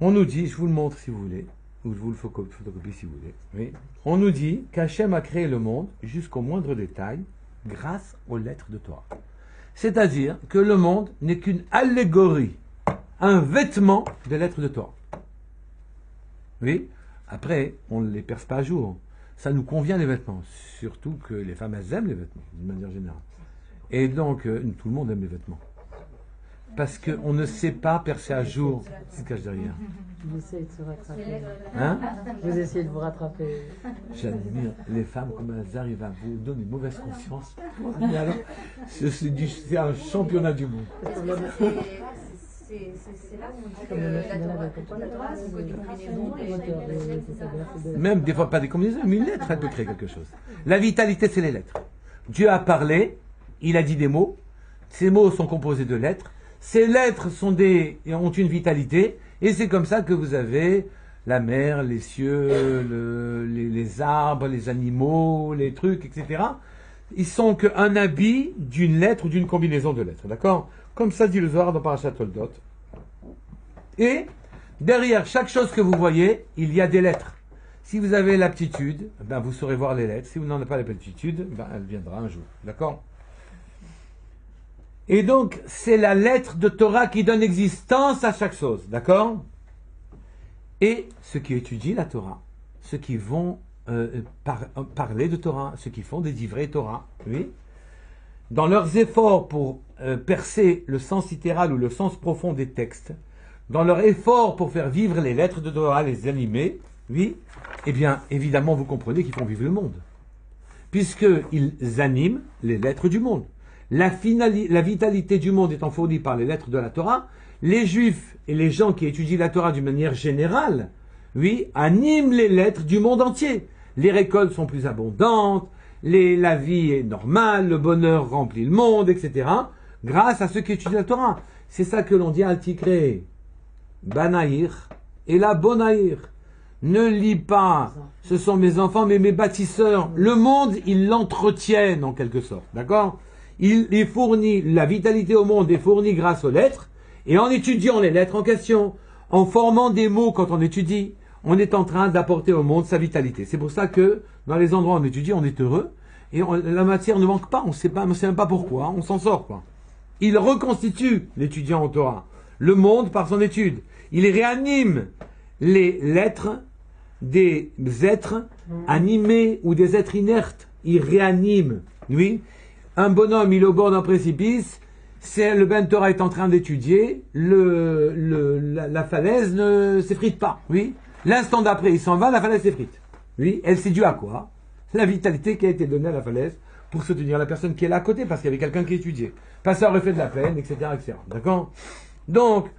On nous dit, je vous le montre si vous voulez, ou je vous le photocopie si vous voulez. Oui. On nous dit qu'Hachem a créé le monde jusqu'au moindre détail grâce aux lettres de Torah. C'est-à-dire que le monde n'est qu'une allégorie, un vêtement des lettres de Torah. Oui. Après, on ne les perce pas à jour. Ça nous convient les vêtements, surtout que les femmes elles aiment les vêtements d'une manière générale. Et donc, tout le monde aime les vêtements. Parce qu'on ne sait pas percer à jour ce qui se cache derrière. Vous essayez de se rattraper. Hein? Vous essayez de vous rattraper. J'admire les femmes comme elles arrivent à vous donner une mauvaise conscience. C'est un championnat du monde. C'est là où on dit que la Torah, c'est une combinaison. Même des fois pas des combinaisons, mais une lettre, elle peut créer quelque chose. La vitalité, c'est les lettres. Dieu a parlé, il a dit des mots, ces mots sont composés de lettres, ces lettres ont une vitalité, et c'est comme ça que vous avez la mer, les cieux, les arbres, les animaux, les trucs, etc. ils sont qu'un habit d'une lettre ou d'une combinaison de lettres, d'accord? Comme ça dit le Zohar dans Parashat Toldot. Et derrière chaque chose que vous voyez, il y a des lettres. Si vous avez l'aptitude, ben vous saurez voir les lettres. Si vous n'en avez pas l'aptitude, ben elle viendra un jour, d'accord? Et donc, c'est la lettre de Torah qui donne existence à chaque chose, d'accord? Et ceux qui étudient la Torah, ceux qui vont parler de Torah, ceux qui font des divrei Torah, oui, dans leurs efforts pour percer le sens littéral ou le sens profond des textes, dans leur effort pour faire vivre les lettres de Torah, les animer, oui, eh bien, évidemment, vous comprenez qu'ils font vivre le monde, puisqu'ils animent les lettres du monde. La vitalité du monde étant fournie par les lettres de la Torah, les Juifs et les gens qui étudient la Torah d'une manière générale, oui, animent les lettres du monde entier. Les récoltes sont plus abondantes, la vie est normale, le bonheur remplit le monde, etc. grâce à ceux qui étudient la Torah. C'est ça que l'on dit Al-Tikré, Banaïr et la Bonaïr. Ne lis pas, ce sont mes enfants, mais mes bâtisseurs. Le monde, ils l'entretiennent en quelque sorte, d'accord? Il fournit, la vitalité au monde est fournie grâce aux lettres, et en étudiant les lettres en question, en formant des mots quand on étudie, on est en train d'apporter au monde sa vitalité. C'est pour ça que dans les endroits où on étudie, on est heureux, et la matière ne manque pas, on ne sait même pas pourquoi, on s'en sort, quoi. Il reconstitue l'étudiant en Torah, le monde par son étude. Il réanime les lettres des êtres animés ou des êtres inertes. Il réanime, oui. Un bonhomme, il est au bord d'un précipice, le Ben Torah est en train d'étudier, la falaise ne s'effrite pas, oui. L'instant d'après, il s'en va, la falaise s'effrite. Oui, elle c'est dû à quoi? La vitalité qui a été donnée à la falaise pour soutenir la personne qui est là à côté, parce qu'il y avait quelqu'un qui étudiait. Pas ça aurait fait de la peine, etc., etc. D'accord? Donc,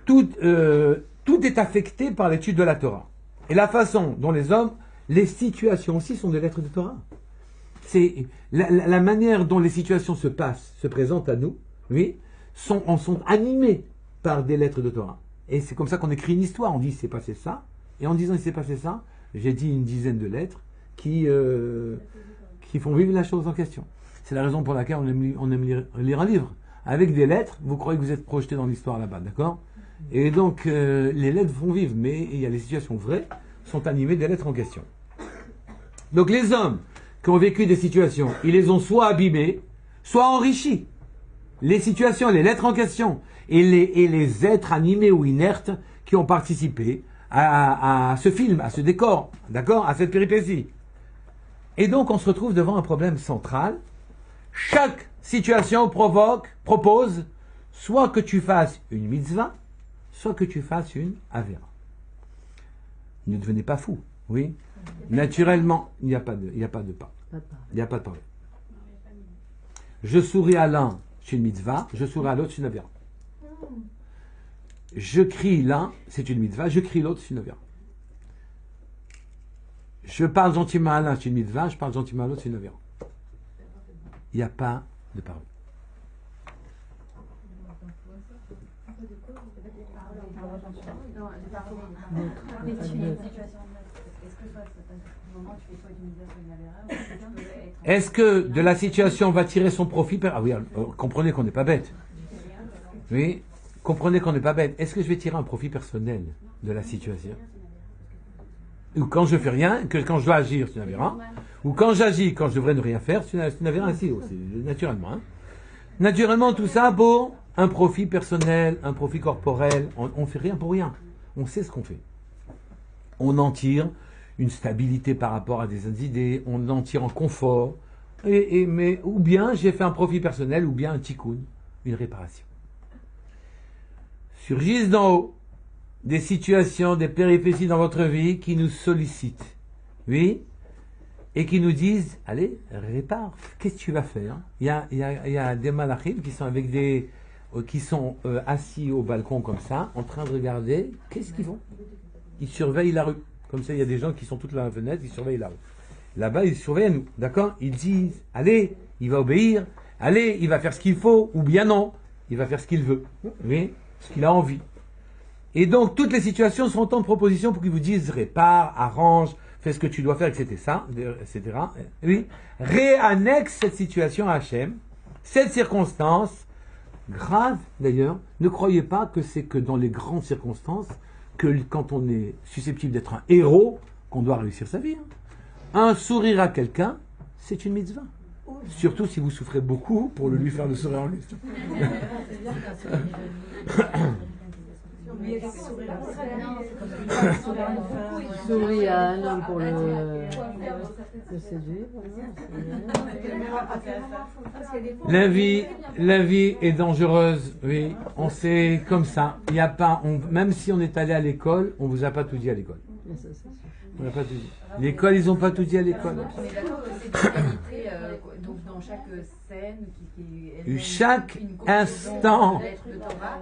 tout est affecté par l'étude de la Torah. Et la façon dont les situations aussi sont des lettres de Torah. C'est la manière dont les situations se passent, se présentent à nous, oui, sont animées par des lettres de Torah. Et c'est comme ça qu'on écrit une histoire. On dit il s'est passé ça, et en disant il s'est passé ça, j'ai dit une dizaine de lettres qui font vivre la chose en question. C'est la raison pour laquelle on aime lire un livre. Avec des lettres, vous croyez que vous êtes projeté dans l'histoire là-bas, d'accord? Et donc les lettres font vivre, mais il y a les situations vraies, sont animées des lettres en question. Donc les hommes qui ont vécu des situations, ils les ont soit abîmés, soit enrichis. Les situations, les lettres en question, et les êtres animés ou inertes qui ont participé à ce film, à ce décor, d'accord, à cette péripétie. Et donc on se retrouve devant un problème central. Chaque situation propose soit que tu fasses une mitzvah, soit que tu fasses une avéra. Ne devenez pas fou, oui. Naturellement, il n'y a pas de pas. Il n'y a pas de problème. Je souris à l'un, c'est une mitzvah. Je souris à l'autre, c'est une avéra. Je crie l'un, c'est une mitzvah. Je crie l'autre, c'est une avéra. Je parle gentiment à l'un, c'est une mitzvah. Je parle gentiment à l'autre, c'est une avéra. Il n'y a pas de parole. Est-ce que de la situation on va tirer son profit? Ah oui, comprenez qu'on n'est pas bête. Oui, comprenez qu'on n'est pas bête. Est-ce que je vais tirer un profit personnel de la situation? Ou quand je fais rien, que quand je dois agir, c'est une avéra. Ou quand j'agis, quand je devrais ne rien faire, c'est une avéra ainsi aussi, naturellement. Hein. Naturellement, tout ça pour un profit personnel, un profit corporel. On fait rien pour rien. On sait ce qu'on fait. On en tire une stabilité par rapport à des idées, on en tire en confort, mais ou bien j'ai fait un profit personnel, ou bien un tikkun, une réparation. Surgissent d'en haut des situations, des péripéties dans votre vie qui nous sollicitent, oui, et qui nous disent, allez, répare, qu'est-ce que tu vas faire? Il y a des malachim qui sont assis au balcon comme ça, en train de regarder, qu'est-ce qu'ils font? Ils surveillent la rue. Comme ça, il y a des gens qui sont toutes là à la fenêtre, ils surveillent la rue. Là-bas, ils surveillent à nous, d'accord? Ils disent, allez, il va obéir, allez, il va faire ce qu'il faut, ou bien non, il va faire ce qu'il veut, oui, ce qu'il a envie. Et donc, toutes les situations sont en proposition pour qu'ils vous disent, répare, arrange, fais ce que tu dois faire, etc. Oui, réannexe cette situation à Hachem, cette circonstance, grave d'ailleurs, ne croyez pas que c'est que dans les grandes circonstances, que quand on est susceptible d'être un héros, qu'on doit réussir sa vie. Un sourire à quelqu'un, c'est une mitzvah. Surtout si vous souffrez beaucoup pour lui faire le sourire en lui. Souris à un homme pour le séduire. La vie est dangereuse, oui. On sait comme ça. Il y a pas, même si on est allé à l'école, on vous a pas tout dit à l'école. On n'a pas tout dit. L'école, ils n'ont pas tout dit à l'école. On est d'accord que c'est une qualité, donc dans chaque scène, chaque instant.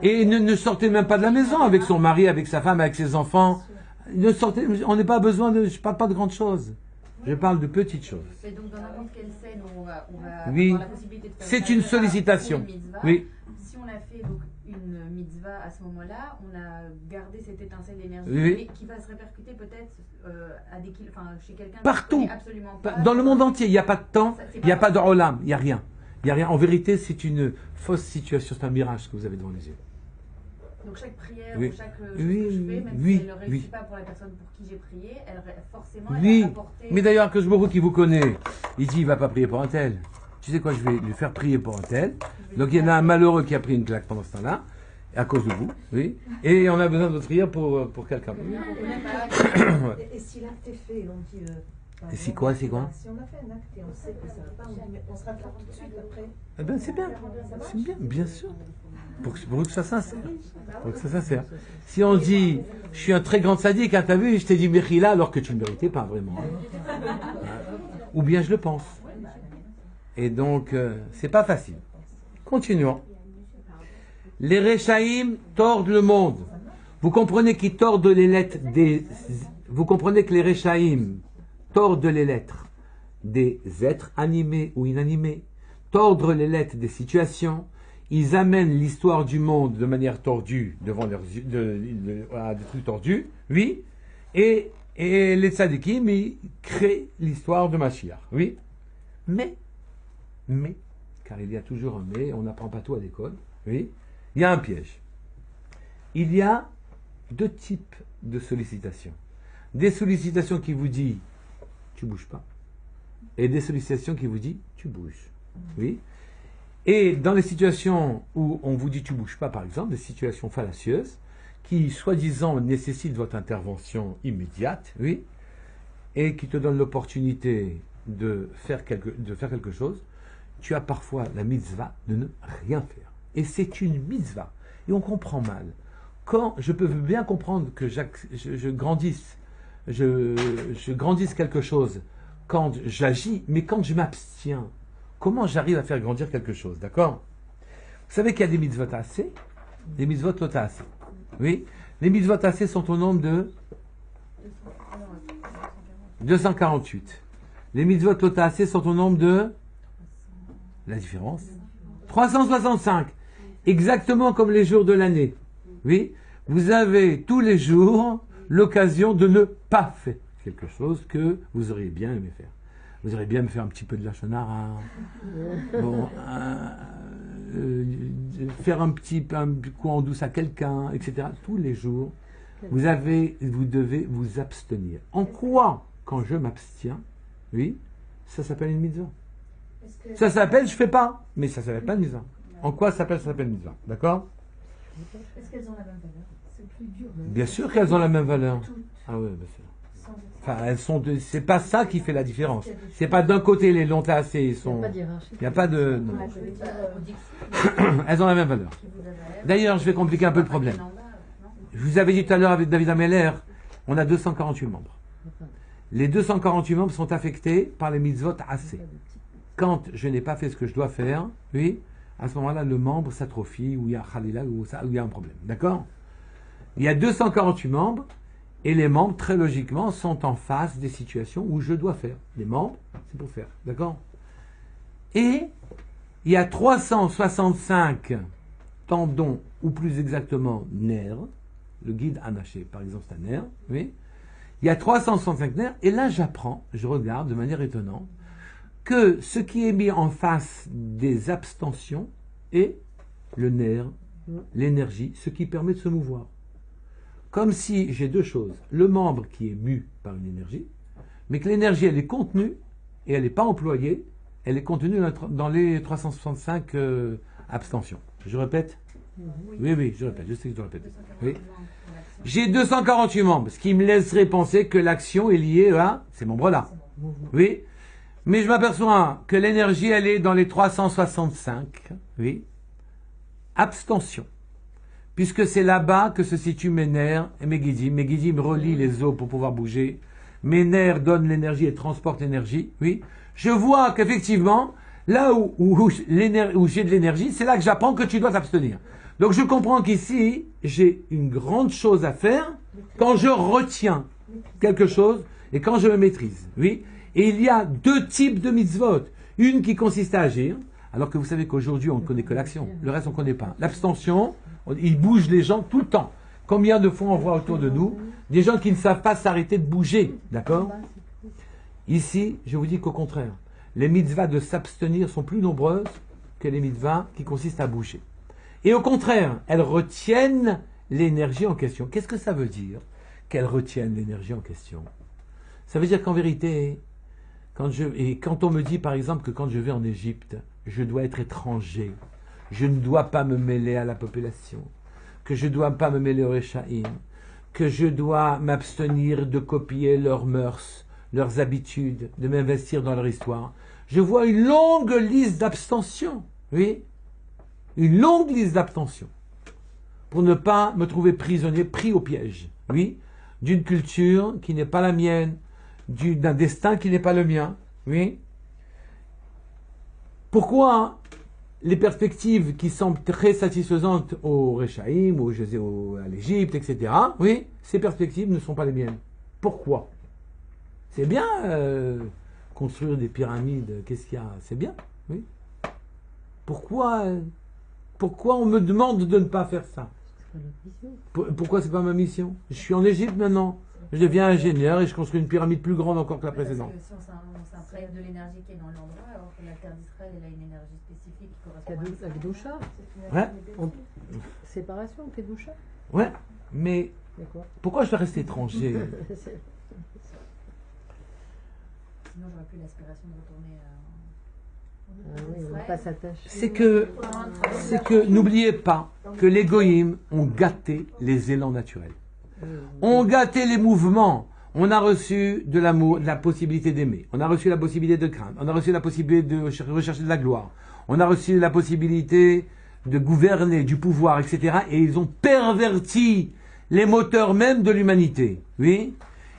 Et ne sortez même pas de la maison avec son mari, avec sa femme, avec ses enfants. Ne sortez, on n'a pas besoin de. Je parle pas de grandes choses. Je parle de petites choses. Et donc dans n'importe quelle scène où on va oui. avoir la possibilité de faire c'est une sollicitation. Oui. Si on a fait donc une mitzvah à ce moment-là, on a gardé cette étincelle d'énergie oui. qui va se répercuter peut-être chez quelqu'un partout, qui absolument pas, dans le monde entier. Il n'y a pas de temps, il n'y a pas de olam, il n'y a rien. Il n'y a rien. En vérité, c'est une fausse situation, c'est un mirage que vous avez devant les yeux. Donc chaque prière oui. ou chaque chose que je fais, même si elle ne réussit pas pour la personne pour qui j'ai prié, forcément elle va apporter... Mais d'ailleurs, que je me qui vous connaît, il dit il ne va pas prier pour un tel. Tu sais quoi, je vais lui faire prier pour un tel. Donc il y en a un malheureux qui a pris une claque pendant ce temps-là, à cause de vous, oui. Et on a besoin de prier pour quelqu'un. Et si l'acte est fait, on dit... et c'est quoi? Si on a fait un acte et on sait que ça ne va pas, on dit mais on se rattrape tout de suite après. Eh bien c'est bien, c'est bien, bien sûr. Pour que ça s'insère. Pour que ça s'insère. Si on dit, je suis un très grand sadique, hein, t'as vu, je t'ai dit Mechila alors que tu ne le méritais pas vraiment. Ou bien je le pense. Et donc, c'est pas facile. Continuons. Les Réchaïm tordent le monde. Vous comprenez qu'ils tordent les lettres des... Vous comprenez que les Réchaïm tordent les lettres des êtres animés ou inanimés, tordre les lettres des situations. Ils amènent l'histoire du monde de manière tordue devant leurs yeux, à des trucs tordus, oui. Et les tzadikim, ils créent l'histoire de Mashiach, oui. Mais, car il y a toujours un mais, on n'apprend pas tout à l'école, oui. Il y a un piège. Il y a deux types de sollicitations. Des sollicitations qui vous disent tu bouges pas, et des sollicitations qui vous disent tu bouges, oui. Et dans les situations où on vous dit tu bouges pas, par exemple, des situations fallacieuses, qui soi-disant nécessitent votre intervention immédiate, oui, et qui te donnent l'opportunité de faire quelque chose, tu as parfois la mitzvah de ne rien faire. Et c'est une mitzvah. Et on comprend mal. Quand je peux bien comprendre que je grandisse quelque chose quand j'agis, mais quand je m'abstiens, comment j'arrive à faire grandir quelque chose, d'accord? Vous savez qu'il y a des mitzvot assez, des mitzvot lota assez. Oui, les mitzvot assez sont au nombre de 248. Les mitzvot lota assez sont au nombre de... La différence 365. Exactement comme les jours de l'année. Oui, vous avez tous les jours l'occasion de ne pas faire quelque chose que vous auriez bien aimé faire. Vous auriez bien aimé faire un petit peu de la shonara, bon, faire un coup en douce à quelqu'un, etc. Tous les jours, vous devez vous abstenir. En quoi, quand je m'abstiens, oui, ça s'appelle une mitzvah. Ça s'appelle, je fais pas, mais ça s'appelle pas une mitzvah. En quoi ça s'appelle une mitzvah, d'accord? Est-ce qu'elles ont la même valeur? C'est plus dur. Bien sûr qu'elles ont la même valeur. Ah oui, bien sûr. Enfin, elles sont c'est pas ça qui fait la différence. C'est pas d'un côté les longs tassés, ils sont. Il n'y a pas de. Non. Elles ont la même valeur. D'ailleurs, je vais compliquer un peu le problème. Je vous avais dit tout à l'heure avec David Ameller, on a 248 membres. Les 248 membres sont affectés par les mitzvot assez. Quand je n'ai pas fait ce que je dois faire, oui, à ce moment-là, le membre s'atrophie, ou il y a Khalila, ou il y a un problème. D'accord? Il y a 248 membres, et les membres, très logiquement, sont en face des situations où je dois faire. Les membres, c'est pour faire. D'accord? Et il y a 365 tendons, ou plus exactement nerfs. Le guide anaché, par exemple, c'est un nerf. Oui. Il y a 365 nerfs, et là j'apprends, je regarde de manière étonnante, que ce qui est mis en face des abstentions est le nerf, l'énergie, ce qui permet de se mouvoir. Comme si j'ai deux choses. Le membre qui est mu par une énergie, mais que l'énergie elle est contenue et elle n'est pas employée, elle est contenue dans les 365 abstentions. Je répète? Oui, je répète, je sais que je répète. Oui. J'ai 248 membres, ce qui me laisserait penser que l'action est liée à ces membres-là. Oui. Mais je m'aperçois que l'énergie, elle est dans les 365, oui, abstention. Puisque c'est là-bas que se situent mes nerfs et mes guidim. Mes guidim relient les os pour pouvoir bouger. Mes nerfs donnent l'énergie et transportent l'énergie, oui. Je vois qu'effectivement, là où j'ai de l'énergie, c'est là que j'apprends que tu dois t'abstenir. Donc je comprends qu'ici, j'ai une grande chose à faire quand je retiens quelque chose et quand je me maîtrise, oui. Et il y a deux types de mitzvot. Une qui consiste à agir, alors que vous savez qu'aujourd'hui, on ne connaît que l'action. Le reste, on ne connaît pas. L'abstention, il bouge les gens tout le temps. Combien de fois on voit autour de nous des gens qui ne savent pas s'arrêter de bouger, d'accord? Ici, je vous dis qu'au contraire, les mitzvahs de s'abstenir sont plus nombreuses que les mitzvahs qui consistent à bouger. Et au contraire, elles retiennent l'énergie en question. Qu'est-ce que ça veut dire qu'elles retiennent l'énergie en question? Ça veut dire qu'en vérité, quand on me dit par exemple que quand je vais en Égypte, je dois être étranger, je ne dois pas me mêler à la population, que je ne dois pas me mêler aux Réchaïm, que je dois m'abstenir de copier leurs mœurs, leurs habitudes, de m'investir dans leur histoire, je vois une longue liste d'abstention, oui, une longue liste d'abstention, pour ne pas me trouver prisonnier, pris au piège, oui, d'une culture qui n'est pas la mienne, d'un destin qui n'est pas le mien, oui. Pourquoi les perspectives qui semblent très satisfaisantes au Réchaïm, à l'Égypte, etc., oui, ces perspectives ne sont pas les miennes. Pourquoi? C'est bien construire des pyramides, qu'est-ce qu'il y a? C'est bien, oui. Pourquoi on me demande de ne pas faire ça? Pourquoi c'est pas ma mission? Je suis en Égypte maintenant. Je deviens ingénieur et je construis une pyramide plus grande encore que la précédente. Parce que si on s'imprègne de l'énergie qui est dans l'endroit, alors que la terre d'Israël, elle a une énergie spécifique qui correspond à La Kedusha. Ouais. Séparation, Kedusha. Ouais, mais D'accord. pourquoi je dois rester étranger? Sinon, j'aurais plus l'aspiration de retourner Oui, on pas s'attache. C'est que n'oubliez pas que les goïms ont gâté les élans naturels. On gâté les mouvements. On a reçu de l'amour, de la possibilité d'aimer. On a reçu la possibilité de craindre. On a reçu la possibilité de rechercher de la gloire. On a reçu la possibilité de gouverner, du pouvoir, etc. Et ils ont perverti les moteurs même de l'humanité. Oui.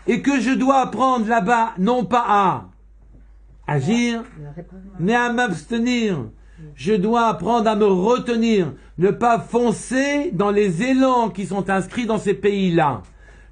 Et que je dois apprendre là-bas, non pas à agir, mais à m'abstenir. Je dois apprendre à me retenir, ne pas foncer dans les élans qui sont inscrits dans ces pays-là.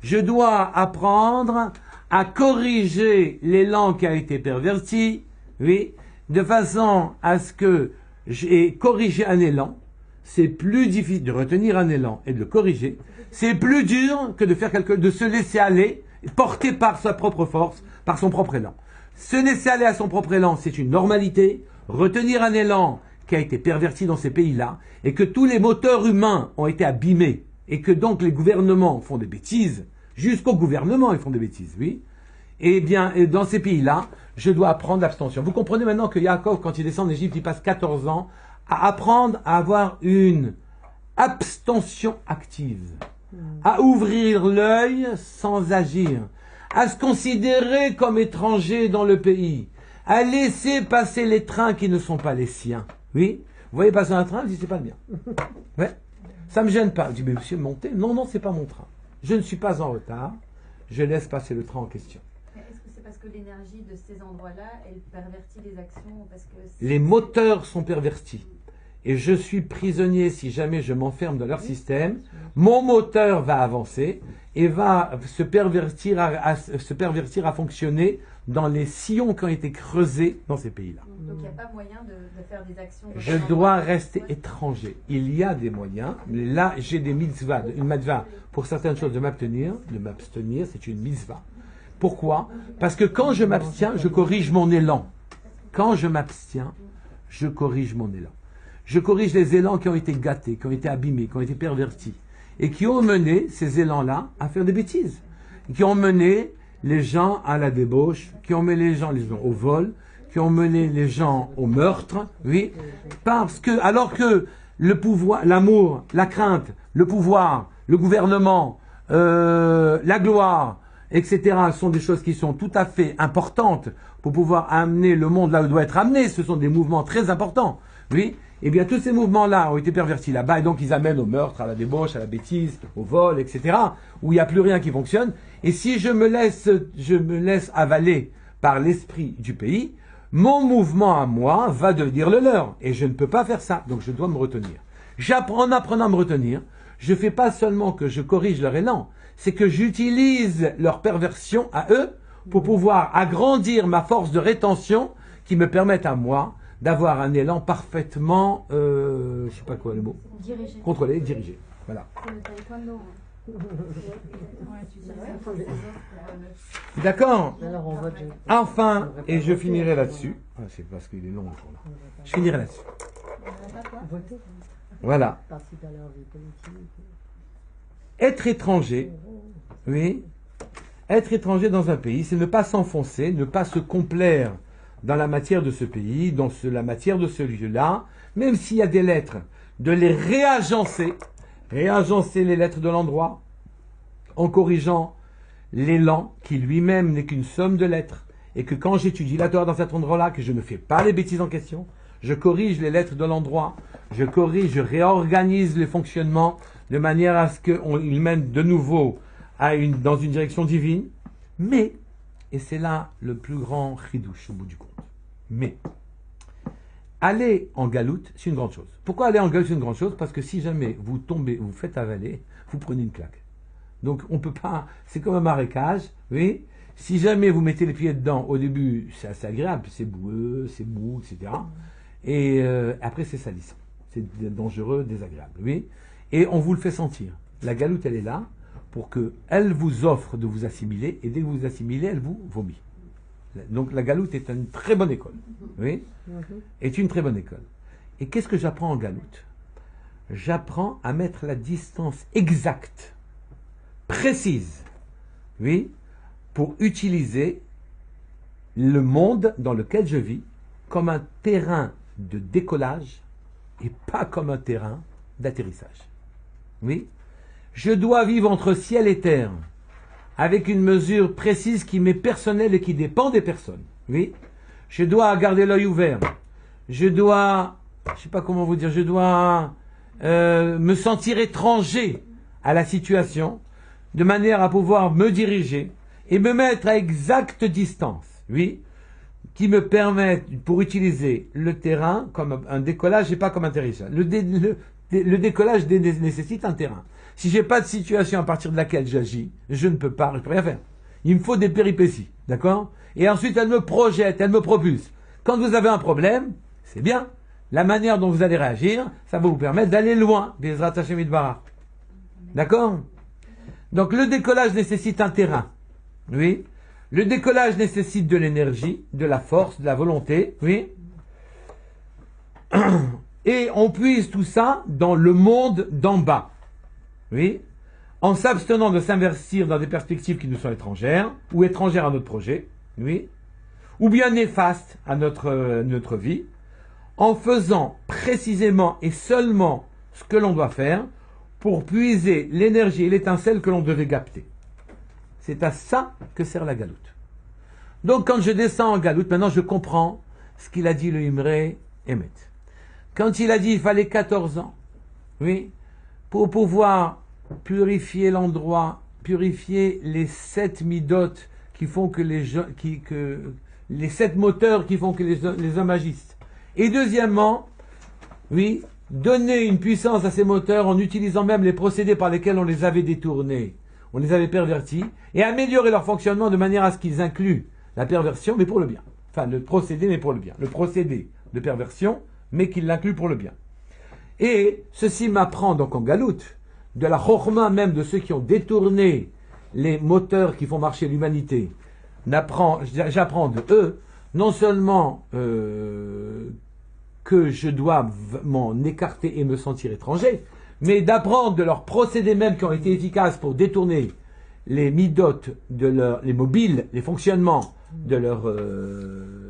Je dois apprendre à corriger l'élan qui a été perverti, oui, de façon à ce que j'ai corrigé un élan. C'est plus difficile de retenir un élan et de le corriger. C'est plus dur que de se laisser aller, porté par sa propre force, par son propre élan. Se laisser aller à son propre élan, c'est une normalité. Retenir un élan qui a été perverti dans ces pays-là, et que tous les moteurs humains ont été abîmés, et que donc les gouvernements font des bêtises, jusqu'au gouvernement ils font des bêtises, oui. Eh bien, dans ces pays-là, je dois apprendre l'abstention. Vous comprenez maintenant que Yaakov, quand il descend en Égypte, il passe 14 ans à apprendre à avoir une abstention active, à ouvrir l'œil sans agir, à se considérer comme étranger dans le pays, à laisser passer les trains qui ne sont pas les siens. Oui, vous voyez passer un train, je dis c'est pas le mien. Ouais, ça me gêne pas. Je dis mais monsieur, montez. Non, c'est pas mon train. Je ne suis pas en retard. Je laisse passer le train en question. Est-ce que c'est parce que l'énergie de ces endroits-là, elle pervertit les actions parce que les moteurs sont pervertis. Et je suis prisonnier si jamais je m'enferme dans leur système. Mon moteur va avancer et va se pervertir à fonctionner dans les sillons qui ont été creusés dans ces pays-là. Donc il n'y a pas moyen de faire des actions. Je dois rester étranger. Il y a des moyens, mais là j'ai des mitzvahs, une mitzvah pour certaines choses de m'abstenir, c'est une mitzvah. Pourquoi? Parce que quand je m'abstiens, je corrige mon élan. Quand je m'abstiens, je corrige mon élan. Je corrige les élans qui ont été gâtés, qui ont été abîmés, qui ont été pervertis, et qui ont mené ces élans-là à faire des bêtises, qui ont mené les gens à la débauche, qui ont mené les gens au vol, qui ont mené les gens au meurtre, oui, parce que, alors que le pouvoir, l'amour, la crainte, le pouvoir, le gouvernement, la gloire, etc., sont des choses qui sont tout à fait importantes pour pouvoir amener le monde là où il doit être amené. Ce sont des mouvements très importants, oui. Eh bien, tous ces mouvements-là ont été pervertis là-bas, et donc ils amènent au meurtre, à la débauche, à la bêtise, au vol, etc., où il n'y a plus rien qui fonctionne. Et si je me laisse avaler par l'esprit du pays, mon mouvement à moi va devenir le leur. Et je ne peux pas faire ça, donc je dois me retenir. En apprenant à me retenir, je fais pas seulement que je corrige leur élan, c'est que j'utilise leur perversion à eux pour pouvoir agrandir ma force de rétention qui me permette à moi d'avoir un élan parfaitement, je sais pas quoi le mot, Dirigé. contrôlé, dirigé. Voilà. C'est le taekwondo. D'accord. Alors on vote. Enfin, et je finirai là-dessus. Ah, c'est parce qu'il est long le jour là. Je finirai là-dessus. Voter. Voilà. Participer à leur vie politique. Être étranger, oui, être étranger dans un pays, c'est ne pas s'enfoncer, ne pas se complaire dans la matière de ce pays, dans la matière de ce lieu-là, même s'il y a des lettres, de les réagencer les lettres de l'endroit, en corrigeant l'élan qui lui-même n'est qu'une somme de lettres, et que quand j'étudie la Torah dans cet endroit-là, que je ne fais pas les bêtises en question, je corrige les lettres de l'endroit, je réorganise les fonctionnements de manière à ce qu'ils mènent de nouveau dans une direction divine, mais, et c'est là le plus grand chidouche au bout du compte, mais, aller en galoute, c'est une grande chose. Pourquoi aller en galoute, c'est une grande chose? Parce que si jamais vous tombez, vous faites avaler, vous prenez une claque. Donc on peut pas, c'est comme un marécage, oui. Si jamais vous mettez les pieds dedans, au début, c'est assez agréable, c'est boueux, c'est mou, etc. Et après c'est salissant, c'est dangereux, désagréable, oui. Et on vous le fait sentir. La galoute, elle est là pour que elle vous offre de vous assimiler, et dès que vous vous assimilez, elle vous vomit. Donc la galoute est une très bonne école, oui, est une très bonne école. Et qu'est-ce que j'apprends en galoute? J'apprends à mettre la distance exacte, précise, oui, pour utiliser le monde dans lequel je vis comme un terrain de décollage et pas comme un terrain d'atterrissage. Oui, je dois vivre entre ciel et terre avec une mesure précise qui m'est personnelle et qui dépend des personnes. Oui, je dois garder l'œil ouvert. Je dois, je sais pas comment vous dire, je dois me sentir étranger à la situation de manière à pouvoir me diriger et me mettre à exacte distance. Oui, qui me permettent, pour utiliser le terrain comme un décollage et pas comme un atterrissage. Le décollage nécessite un terrain. Si j'ai pas de situation à partir de laquelle j'agis, je peux rien faire. Il me faut des péripéties, d'accord? Et ensuite, elle me projette, elle me propulse. Quand vous avez un problème, c'est bien. La manière dont vous allez réagir, ça va vous permettre d'aller loin. Bezrat Hashem Yitbarach. D'accord? Donc, le décollage nécessite un terrain. Oui. Le décollage nécessite de l'énergie, de la force, de la volonté. Oui. Et on puise tout ça dans le monde d'en bas. Oui. En s'abstenant de s'investir dans des perspectives qui nous sont étrangères, ou étrangères à notre projet. Oui. Ou bien néfastes à notre vie. En faisant précisément et seulement ce que l'on doit faire pour puiser l'énergie et l'étincelle que l'on devait capter. C'est à ça que sert la galoute. Donc quand je descends en galoute, maintenant je comprends ce qu'il a dit le Imre Emet. Quand il a dit qu'il fallait 14 ans, oui, pour pouvoir purifier l'endroit, purifier les 7 midotes qui font que les 7 moteurs qui font que les hommes agissent. Et deuxièmement, oui, donner une puissance à ces moteurs en utilisant même les procédés par lesquels on les avait détournés, on les avait pervertis, et améliorer leur fonctionnement de manière à ce qu'ils incluent la perversion, mais pour le bien. Enfin, le procédé, mais pour le bien. Le procédé de perversion, mais qu'il l'inclut pour le bien. Et ceci m'apprend donc en galoute, de la chorma même de ceux qui ont détourné les moteurs qui font marcher l'humanité, j'apprends de eux, non seulement que je dois m'en écarter et me sentir étranger, mais d'apprendre de leurs procédés même qui ont été efficaces pour détourner les midotes les mobiles, les fonctionnements de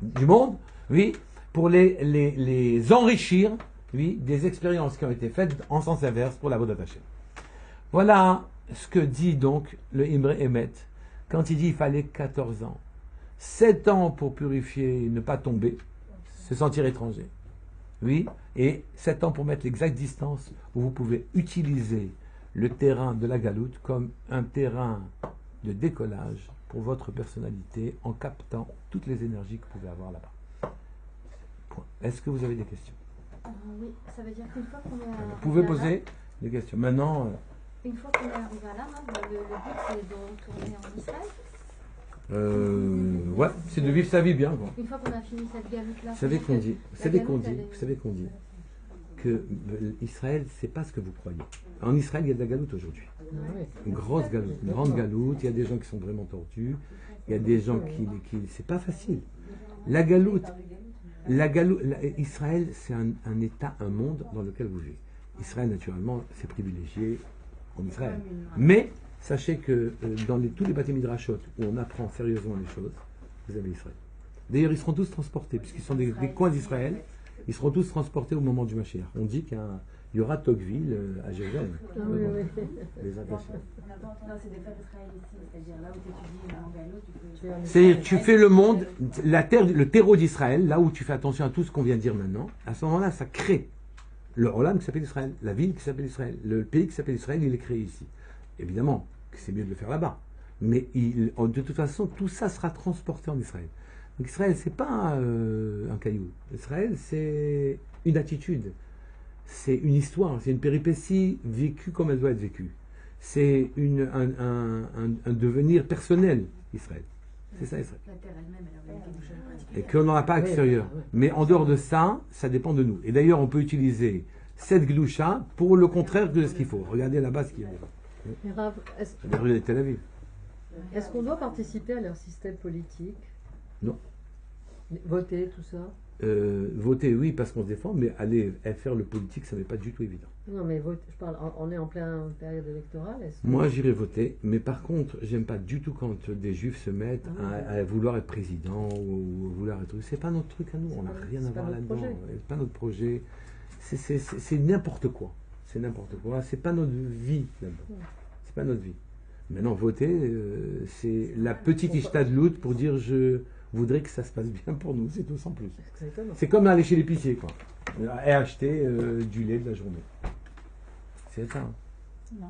du monde, oui, pour les enrichir, oui, des expériences qui ont été faites en sens inverse pour la Avodat Hashem. Voilà ce que dit donc le Imre Emet quand il dit il fallait 14 ans. 7 ans pour purifier, ne pas tomber, se sentir étranger. Oui, et 7 ans pour mettre l'exacte distance où vous pouvez utiliser le terrain de la galoute comme un terrain de décollage pour votre personnalité en captant toutes les énergies que vous pouvez avoir là-bas. Point. Est-ce que vous avez des questions? Oui, ça veut dire qu'une fois qu'on est arrivé Vous pouvez là-bas, poser des questions. Maintenant, une fois qu'on est arrivé là, le but c'est de retourner en Israël. ouais, c'est de vivre sa vie bien. Quoi. Une fois qu'on a fini cette galoute-là. Vous savez qu'on dit, vous que Israël, c'est pas ce que vous croyez. En Israël, il y a de la galoute aujourd'hui. Une grosse galoute, une grande galoute. Il y a des gens qui sont vraiment tordus. Il y a des gens qui c'est pas facile. La galoute, Israël, c'est un état, un monde dans lequel vous vivez. Israël, naturellement, c'est privilégié en Israël. Mais sachez que dans tous les bâtis midrashot où on apprend sérieusement les choses, vous avez Israël. D'ailleurs, ils seront tous transportés, puisqu'ils sont des coins d'Israël. Ils seront tous transportés au moment du Mashiach. On dit qu'il y aura Tocqueville à Jérusalem. Les attachés. Non, c'est des frères d'Israël ici, c'est-à-dire là où tu étudies en Gallo, C'est tu fais le monde, la terre, le terreau d'Israël, là où tu fais attention à tout ce qu'on vient de dire maintenant. À ce moment-là, ça crée le Olam qui s'appelle Israël, la ville qui s'appelle Israël, le pays qui s'appelle Israël, il est créé ici. Évidemment, c'est mieux de le faire là-bas. Mais de toute façon, tout ça sera transporté en Israël. Donc Israël, c'est pas un caillou. Israël, c'est une attitude, c'est une histoire, c'est une péripétie vécue comme elle doit être vécue. C'est un devenir personnel, Israël. C'est ça, Israël. la terre elle-même, elle a quelque chose de particulier. Et qu'on n'en a pas extérieur. Mais en dehors de ça, ça dépend de nous. Et d'ailleurs, on peut utiliser cette gloucha pour le contraire de ce qu'il faut. Regardez là-bas ce qu'il y a. Mais Rav, C'est la rue de Tel Aviv. est-ce qu'on doit participer à leur système politique? Non. Voter, tout ça? Voter, oui, parce qu'on se défend, mais aller faire le politique, ça n'est pas du tout évident. Non, mais je parle, on est en pleine période électorale. Moi, j'irai voter, mais par contre, j'aime pas du tout quand des juifs se mettent à vouloir être président ou vouloir être. C'est pas notre truc à nous, on n'a rien à voir là-dedans. C'est pas notre projet. C'est n'importe quoi. C'est n'importe quoi. C'est pas notre vie là-dedans. C'est pas notre vie. Maintenant, voter, c'est la petite ishtadlout pour dire je voudrais que ça se passe bien pour nous, c'est tout sans plus. C'est comme aller chez l'épicier, quoi. Et acheter du lait de la journée. C'est ça. Non.